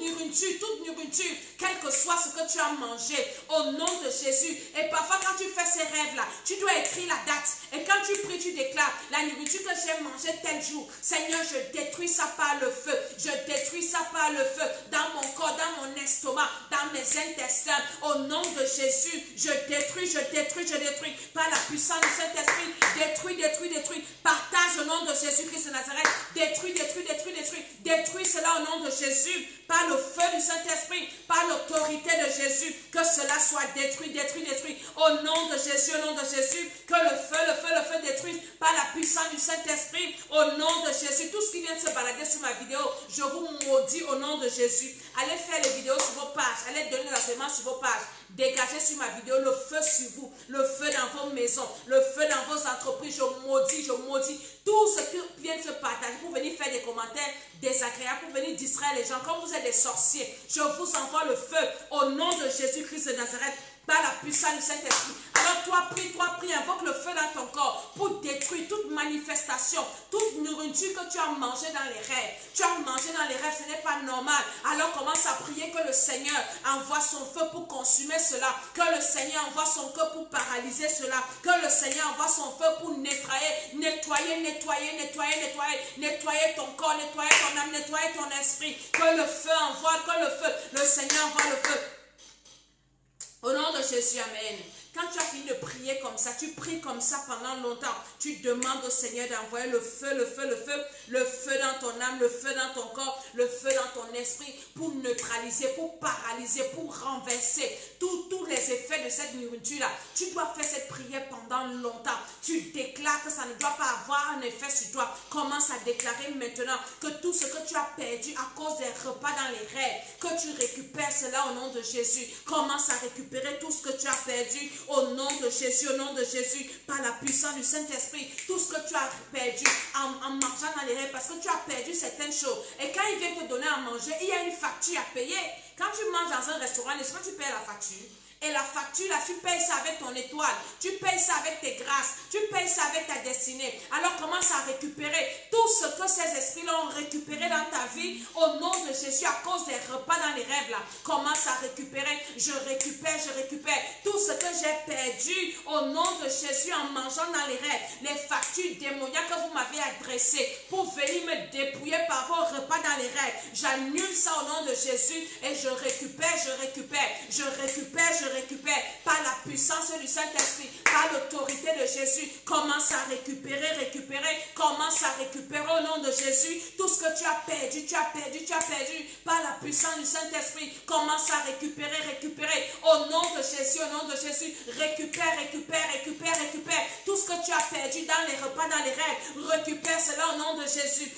nourriture, quel que soit ce que tu as mangé, au nom de Jésus. Et parfois quand tu fais ces rêves-là, tu dois écrire la date. Et quand tu pries, tu déclares, la nourriture que j'ai mangée tel jour, Seigneur, je détruis ça par le feu, je détruis ça par le feu, dans mon corps, dans mon estomac, dans mes intestins, au nom de Jésus, je détruis, par la puissance du Saint-Esprit, détruis, partage au nom de Jésus-Christ de Nazareth, détruis cela au nom de Jésus, par le feu du Saint-Esprit, par l'autorité de Jésus, que cela soit détruit, au nom de Jésus, que le feu détruise par la puissance du Saint-Esprit, au nom de Jésus. Tout ce qui vient de se balader sur ma vidéo, je vous maudis au nom de Jésus. Allez faire les vidéos sur vos pages, allez donner l'enseignement sur vos pages. Dégagez sur ma vidéo le feu sur vous, le feu dans vos maisons, le feu dans vos entreprises. Je maudis tout ce qui vient de se partager pour venir faire des commentaires désagréables, pour venir distraire les gens. Comme vous êtes des sorciers, je vous envoie le feu au nom de Jésus-Christ de Nazareth, par la puissance du Saint-Esprit. Alors toi prie, invoque le feu dans ton corps pour détruire toute manifestation, toute nourriture que tu as mangée dans les rêves. Tu as mangé dans les rêves, ce n'est pas normal. Alors commence à prier que le Seigneur envoie son feu pour consumer cela, que le Seigneur envoie son feu pour paralyser cela, que le Seigneur envoie son feu pour nettoyer ton corps, nettoyer ton âme, nettoyer ton esprit. Que le feu envoie, le Seigneur envoie le feu. Au nom de Jésus, amen. Quand tu as fini de prier comme ça, tu pries comme ça pendant longtemps, tu demandes au Seigneur d'envoyer le feu dans ton âme, le feu dans ton corps, le feu dans ton esprit, pour neutraliser, pour paralyser, pour renverser tous les effets de cette nourriture-là. Tu dois faire cette prière pendant longtemps. Tu déclares que ça ne doit pas avoir un effet sur toi. Commence à déclarer maintenant que tout ce que tu as perdu à cause des repas dans les rêves, que tu récupères cela au nom de Jésus. Commence à récupérer tout ce que tu as perdu au nom de Jésus, par la puissance du Saint-Esprit. Tout ce que tu as perdu en marchant dans les rêves, parce que tu as perdu certaines choses. Et quand il vient te donner à manger, il y a une facture à payer. Quand tu manges dans un restaurant, n'est-ce pas, tu payes la facture. Et la facture, là, tu payes ça avec ton étoile, tu payes ça avec tes grâces, tu payes ça avec ta destinée. Alors commence à récupérer tout ce que ces esprits-là ont récupéré dans ta vie au nom de Jésus à cause des repas dans les rêves là. Commence à récupérer, je récupère tout ce que j'ai perdu au nom de Jésus en mangeant dans les rêves. Les factures démoniaques que vous m'avez adressées pour venir me dépouiller par vos repas dans les rêves. J'annule ça au nom de Jésus et je récupère par la puissance du Saint-Esprit, par l'autorité de Jésus. Commence à récupérer, commence à récupérer au nom de Jésus tout ce que tu as perdu, par la puissance du Saint-Esprit. Commence à récupérer au nom de Jésus, récupère tout ce que tu as perdu dans les repas, dans les rêves. Récupère cela au nom de Jésus,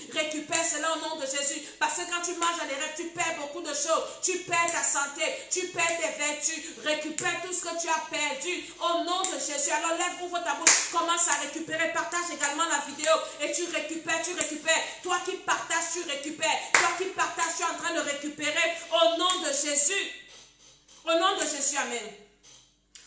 parce que quand tu manges dans les rêves, tu perds beaucoup de choses, tu perds ta santé, tu perds tes vertus. Récupère tout ce que tu as perdu au nom de Jésus. Alors lève, ouvre ta bouche, commence à récupérer, partage également la vidéo et tu récupères. Toi qui partages, tu récupères. Toi qui partages, tu es en train de récupérer au nom de Jésus. Au nom de Jésus, amen.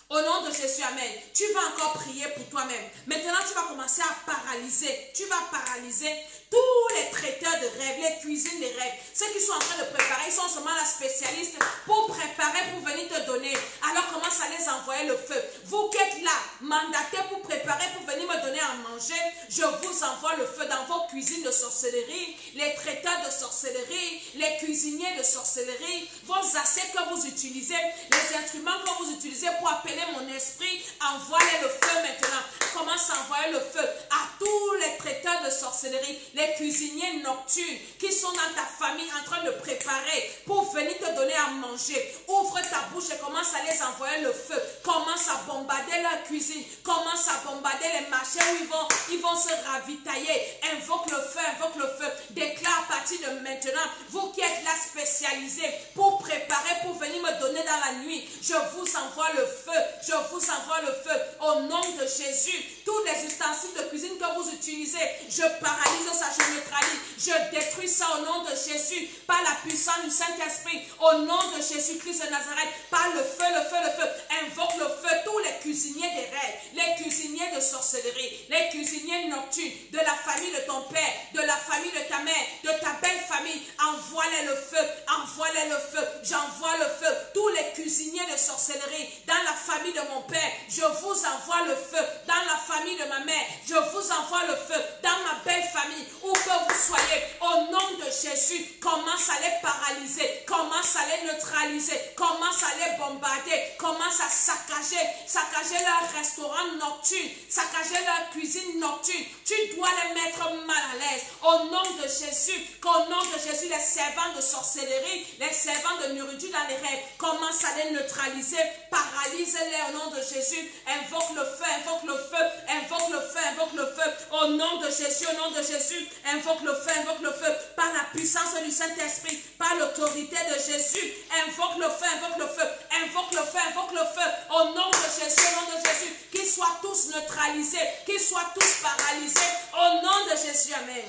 Au nom de Jésus, amen. Tu vas encore prier pour toi-même. Maintenant, tu vas commencer à paralyser. Tu vas paralyser tous les traiteurs de rêves, les cuisines des rêves. Ceux qui sont en train de préparer, ils sont seulement la spécialiste pour préparer, pour venir te donner. Alors commence à les envoyer le feu. Vous qui êtes là, mandatés pour préparer, pour venir me donner à manger, je vous envoie le feu dans vos cuisines de sorcellerie, les traiteurs de sorcellerie, les cuisiniers de sorcellerie, vos assiettes que vous utilisez, les instruments que vous utilisez pour appeler mon esprit, envoyez le feu maintenant. Commence à envoyer le feu à tous les traiteurs de sorcellerie, les cuisiniers nocturnes qui sont dans ta famille en train de préparer pour venir te donner à manger. Ouvre ta bouche et commence à les envoyer le feu. Commence à bombarder leur cuisine. Commence à bombarder les marchés où ils vont se ravitailler. Invoque le feu, invoque le feu. Déclare à partir de maintenant, vous qui êtes là spécialisés pour préparer, pour venir me donner dans la nuit, je vous envoie le feu. Je vous envoie le feu au nom de Jésus. Tous les ustensiles de cuisine que vous utilisez, je paralyse ça, je neutralise. Je détruis ça au nom de Jésus par la puissance du Saint-Esprit. Au nom de Jésus-Christ de Nazareth, par le feu, le feu, le feu. Invoque le feu. Tous les cuisiniers des rêves, les cuisiniers de sorcellerie, les cuisiniers nocturnes, de la famille de ton père, de la famille de ta mère, de ta belle famille, envoie-les le feu, envoie-les le feu. J'envoie le feu. Tous les cuisiniers de sorcellerie dans la famille de mon père, je vous envoie le feu. Dans la famille de ma mère, je vous envoie le feu. Dans ma belle famille, où que vous soyez, au nom de Jésus, commence à les paralyser, commence à les neutraliser, commence à les bombarder, commence à saccager leur restaurant nocturne, saccager leur cuisine nocturne. Tu dois les mettre mal à l'aise. Au nom de Jésus, qu'au nom de Jésus, les servants de sorcellerie, les servants de nourriture dans les rêves, commence à les neutraliser, paralyse-les au nom de Jésus. Invoque le feu, invoque le feu, invoque le feu, invoque le feu. Au nom de Jésus, au nom de Jésus, invoque le feu, par la puissance du Saint-Esprit, par l'autorité de Jésus. Invoque le feu, invoque le feu, invoque le feu, invoque le feu. Au nom de Jésus, au nom de Jésus, qu'ils soient tous neutralisés, qu'ils soient tous paralysés. Au nom de Jésus, amen.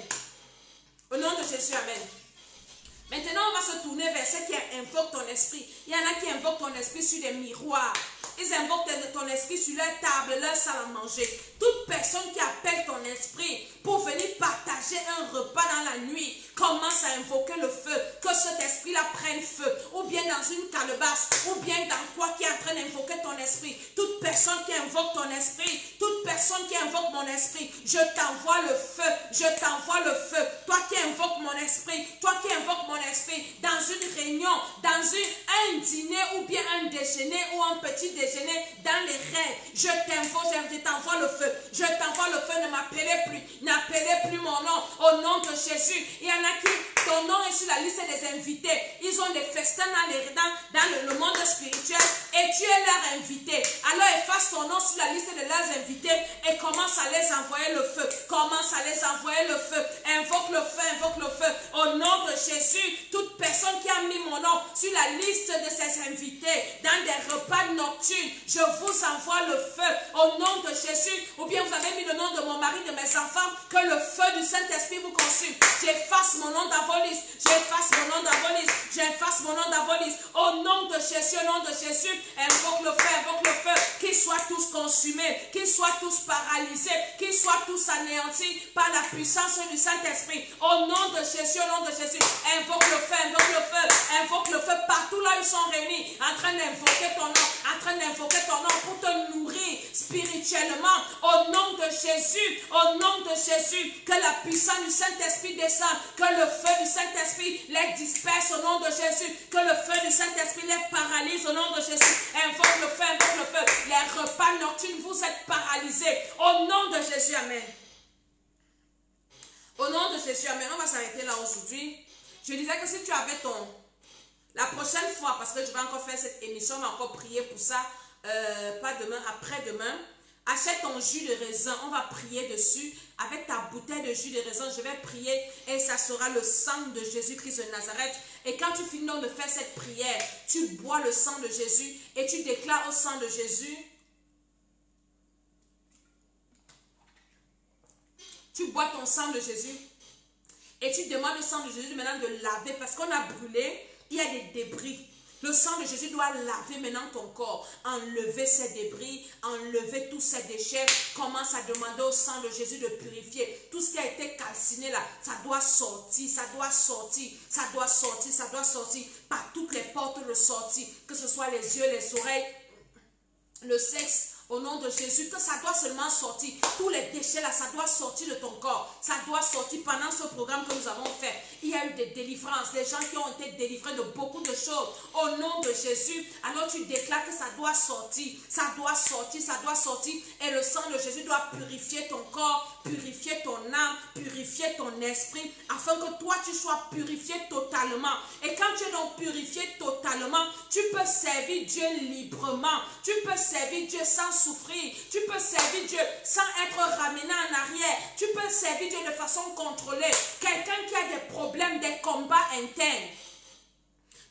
Au nom de Jésus, amen. Maintenant, on va se tourner vers ceux qui invoquent ton esprit. Il y en a qui invoquent ton esprit sur des miroirs. Ils invoquent ton esprit sur leur table, leur salle à manger. Toute personne qui appelle ton esprit pour venir partager un repas dans la nuit, commence à invoquer le feu. Que cet esprit-là prenne feu. Ou bien dans une calebasse, ou bien dans quoi qui est en train d'invoquer ton esprit. Toute personne qui invoque ton esprit, toute personne qui invoque mon esprit, je t'envoie le feu. Je t'envoie le feu. Toi qui invoques mon esprit, toi qui invoques mon esprit, dans une réunion, dans un dîner ou bien un déjeuner ou un petit déjeuner, dans les rêves, je t'invoque, je t'envoie le feu. Je t'envoie le feu, ne m'appelez plus, n'appelez plus mon nom, au nom de Jésus. Il y en a qui, ton nom est sur la liste des invités. Ils ont des festins dans le monde spirituel et tu es leur invité. Alors efface ton nom sur la liste de leurs invités et commence à les envoyer le feu. Commence à les envoyer le feu. Invoque le feu, invoque le feu. Au nom de Jésus, toute personne qui a mis mon nom sur la liste de ses invités dans des repas nocturnes, je vous envoie le feu au nom de Jésus. Ou bien vous avez mis le nom de mon mari, de mes enfants, que le feu du Saint-Esprit vous consume. J'efface mon nom dans vos listes. J'efface mon nom dans vos listes. J'efface mon nom dans vos listes. Au nom de Jésus, au nom de Jésus, invoque le feu, invoque le feu. Qu'ils soient tous consumés, qu'ils soient tous paralysés, qu'ils soient tous anéantis par la puissance du Saint-Esprit. Au nom de Jésus, au nom de Jésus, invoque le feu, invoque le feu, invoque le feu partout là où ils sont réunis, en train d'invoquer ton nom, en train d'invoquer ton nom pour te nourrir spirituellement. Au nom de Jésus, au nom de Jésus, que la puissance du Saint-Esprit descende, que le feu du Saint-Esprit les disperse au nom de Jésus, que le feu du Saint-Esprit les paralyse au nom de Jésus. Invoque le feu, invoque le feu. Les repas nocturnes, vous êtes paralysés. Au nom de Jésus, amen. Au nom de Jésus, amen. On va s'arrêter là aujourd'hui. Je disais que si tu avais la prochaine fois, parce que je vais encore faire cette émission, on va encore prier pour ça, pas demain, après-demain. Achète ton jus de raisin, on va prier dessus. Avec ta bouteille de jus de raisin, je vais prier et ça sera le sang de Jésus-Christ de Nazareth. Et quand tu finis de faire cette prière, tu bois le sang de Jésus et tu déclares au sang de Jésus. Tu bois ton sang de Jésus et tu demandes au sang de Jésus maintenant de laver parce qu'on a brûlé, il y a des débris. Le sang de Jésus doit laver maintenant ton corps, enlever ces débris, enlever tous ces déchets. Commence à demander au sang de Jésus de purifier. Tout ce qui a été calciné là, ça doit sortir, ça doit sortir, ça doit sortir, ça doit sortir par toutes les portes de sortie, que ce soit les yeux, les oreilles, le sexe. Au nom de Jésus, que ça doit seulement sortir. Tous les déchets là, ça doit sortir de ton corps. Ça doit sortir pendant ce programme que nous avons fait. Il y a eu des délivrances, des gens qui ont été délivrés de beaucoup de choses. Au nom de Jésus, alors tu déclares que ça doit sortir. Ça doit sortir, ça doit sortir. Et le sang de Jésus doit purifier ton corps, purifier ton âme, purifier ton esprit, afin que toi tu sois purifié totalement. Et quand tu es donc purifié totalement, tu peux servir Dieu librement, tu peux servir Dieu sans souffrir, tu peux servir Dieu sans être ramené en arrière, tu peux servir Dieu de façon contrôlée. Quelqu'un qui a des problèmes, des combats internes,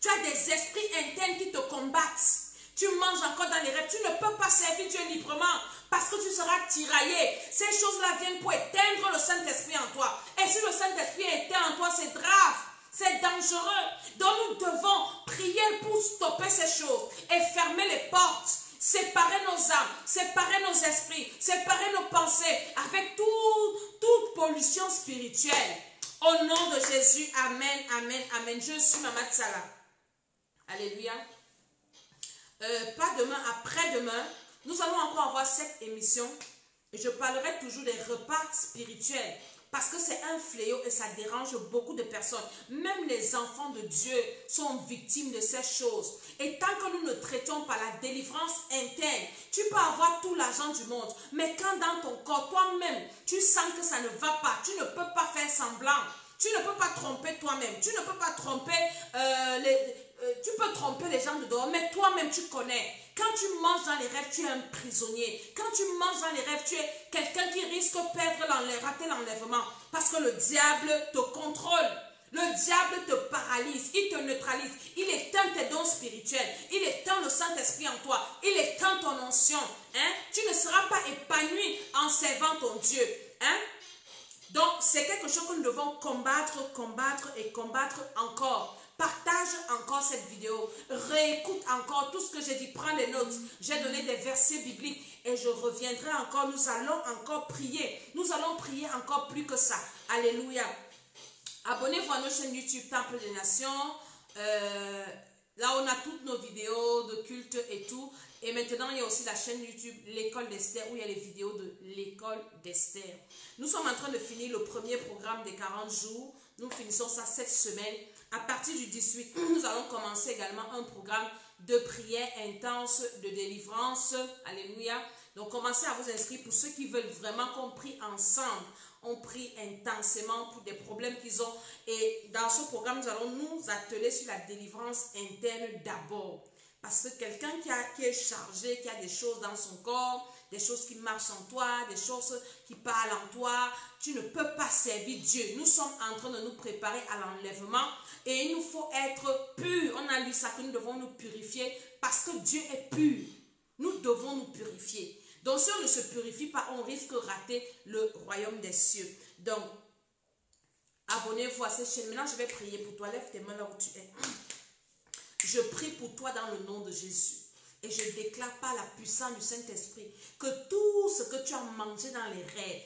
tu as des esprits internes qui te combattent. Tu manges encore dans les rêves. Tu ne peux pas servir Dieu librement parce que tu seras tiraillé. Ces choses-là viennent pour éteindre le Saint-Esprit en toi. Et si le Saint-Esprit est éteint en toi, c'est grave. C'est dangereux. Donc nous devons prier pour stopper ces choses et fermer les portes. Séparer nos âmes, séparer nos esprits, séparer nos pensées avec toute pollution spirituelle. Au nom de Jésus, amen, amen, amen. Je suis Maman Tsala. Alléluia. Pas demain, après-demain, nous allons encore avoir cette émission et je parlerai toujours des repas spirituels parce que c'est un fléau et ça dérange beaucoup de personnes. Même les enfants de Dieu sont victimes de ces choses. Et tant que nous ne traitons pas la délivrance interne, tu peux avoir tout l'argent du monde, mais quand dans ton corps, toi-même, tu sens que ça ne va pas, tu ne peux pas faire semblant. Tu ne peux pas tromper toi-même. Tu ne peux pas tromper tu peux tromper les gens de dehors, mais toi-même tu connais. Quand tu manges dans les rêves, tu es un prisonnier. Quand tu manges dans les rêves, tu es quelqu'un qui risque de rater l'enlèvement. Parce que le diable te contrôle. Le diable te paralyse, il te neutralise. Il éteint tes dons spirituels. Il éteint le Saint-Esprit en toi. Il éteint ton onction. Tu ne seras pas épanoui en servant ton Dieu. Donc, c'est quelque chose que nous devons combattre, combattre et combattre encore. Partage encore cette vidéo. Réécoute encore tout ce que j'ai dit. Prends des notes. J'ai donné des versets bibliques et je reviendrai encore. Nous allons encore prier. Nous allons prier encore plus que ça. Alléluia. Abonnez-vous à nos chaînes YouTube Temple des Nations. Là, on a toutes nos vidéos de culte et tout. Et maintenant, il y a aussi la chaîne YouTube L'école d'Esther où il y a les vidéos de l'école d'Esther. Nous sommes en train de finir le premier programme des 40 jours. Nous finissons ça cette semaine. À partir du 18, nous allons commencer également un programme de prière intense, de délivrance. Alléluia. Donc, commencez à vous inscrire pour ceux qui veulent vraiment qu'on prie ensemble. On prie intensément pour des problèmes qu'ils ont. Et dans ce programme, nous allons nous atteler sur la délivrance interne d'abord. Parce que quelqu'un qui est chargé, qui a des choses dans son corps, des choses qui marchent en toi, des choses qui parlent en toi, tu ne peux pas servir Dieu. Nous sommes en train de nous préparer à l'enlèvement et il nous faut être purs. On a lu ça, que nous devons nous purifier parce que Dieu est pur. Nous devons nous purifier. Donc si on ne se purifie pas, on risque de rater le royaume des cieux. Donc, abonnez-vous à cette chaîne. Maintenant, je vais prier pour toi. Lève tes mains là où tu es. Je prie pour toi dans le nom de Jésus. Et je déclare par la puissance du Saint-Esprit que tout ce que tu as mangé dans les rêves,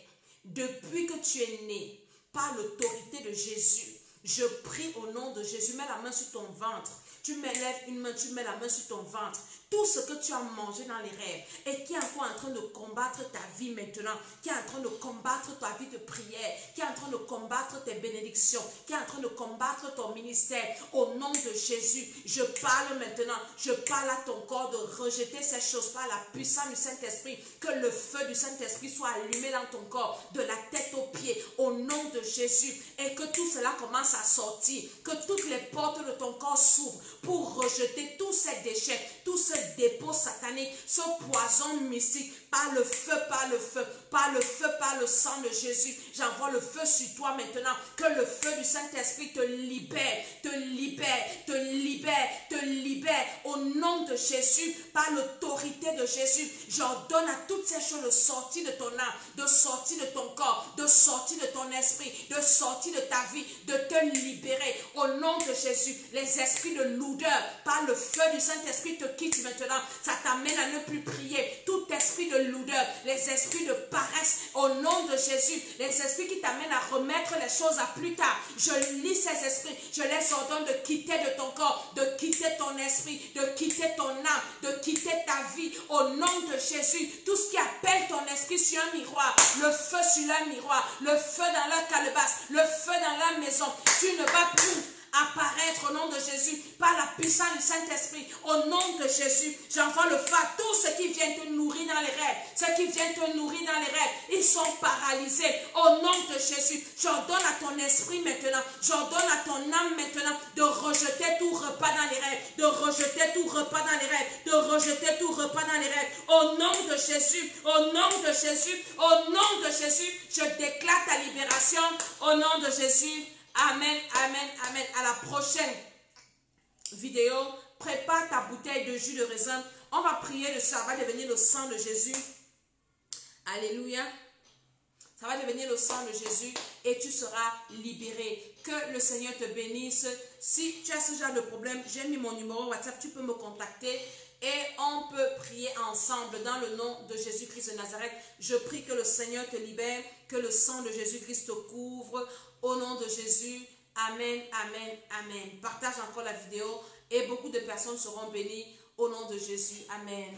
depuis que tu es né, par l'autorité de Jésus, je prie au nom de Jésus. Mets la main sur ton ventre. Tu m'élèves une main, tu mets la main sur ton ventre. Tout ce que tu as mangé dans les rêves et qui est encore en train de combattre ta vie maintenant, qui est en train de combattre ta vie de prière, qui est en train de combattre tes bénédictions, qui est en train de combattre ton ministère, au nom de Jésus, je parle maintenant, je parle à ton corps de rejeter ces choses par la puissance du Saint-Esprit, que le feu du Saint-Esprit soit allumé dans ton corps, de la tête aux pieds, au nom de Jésus, et que tout cela commence à sortir, que toutes les portes de ton corps s'ouvrent pour rejeter tous ces déchets, tous ces dépôt satanique, ce poison mystique, par le feu, par le feu, par le feu, par le sang de Jésus. J'envoie le feu sur toi maintenant, que le feu du Saint-Esprit te libère, te libère, te libère, te libère. Au nom de Jésus, par l'autorité de Jésus, j'ordonne à toutes ces choses de sortir de ton âme, de sortir de ton corps, de sortir de ton esprit, de sortir de ta vie, de te libérer. Au nom de Jésus, les esprits de lourdeur, par le feu du Saint-Esprit te quittent maintenant. Ça t'amène à ne plus prier. Tout esprit de lourdeur, les esprits de paresse, au nom de Jésus, les esprits qui t'amènent à remettre les choses à plus tard, je lis ces esprits, je les ordonne de quitter de ton corps, de quitter ton esprit, de quitter ton âme, de quitter ta vie, au nom de Jésus. Tout ce qui appelle ton esprit sur un miroir, le feu sur leur miroir, le feu dans leur calebasse, le feu dans leur maison, tu ne vas plus apparaître au nom de Jésus par la puissance du Saint-Esprit. Au nom de Jésus, j'envoie le feu à tous ceux qui viennent te nourrir dans les rêves. Ceux qui viennent te nourrir dans les rêves, ils sont paralysés. Au nom de Jésus, j'ordonne à ton esprit maintenant, j'ordonne à ton âme maintenant de rejeter tout repas dans les rêves, de rejeter tout repas dans les rêves, de rejeter tout repas dans les rêves. Au nom de Jésus, au nom de Jésus, au nom de Jésus, je déclare ta libération. Au nom de Jésus, amen, amen, amen. À la prochaine vidéo, prépare ta bouteille de jus de raisin. On va prier, ça va devenir le sang de Jésus. Alléluia. Ça va devenir le sang de Jésus et tu seras libéré. Que le Seigneur te bénisse. Si tu as ce genre de problème, j'ai mis mon numéro WhatsApp, tu peux me contacter et on peut prier ensemble dans le nom de Jésus-Christ de Nazareth. Je prie que le Seigneur te libère, que le sang de Jésus-Christ te couvre. Au nom de Jésus, amen, amen, amen. Partage encore la vidéo et beaucoup de personnes seront bénies au nom de Jésus. Amen.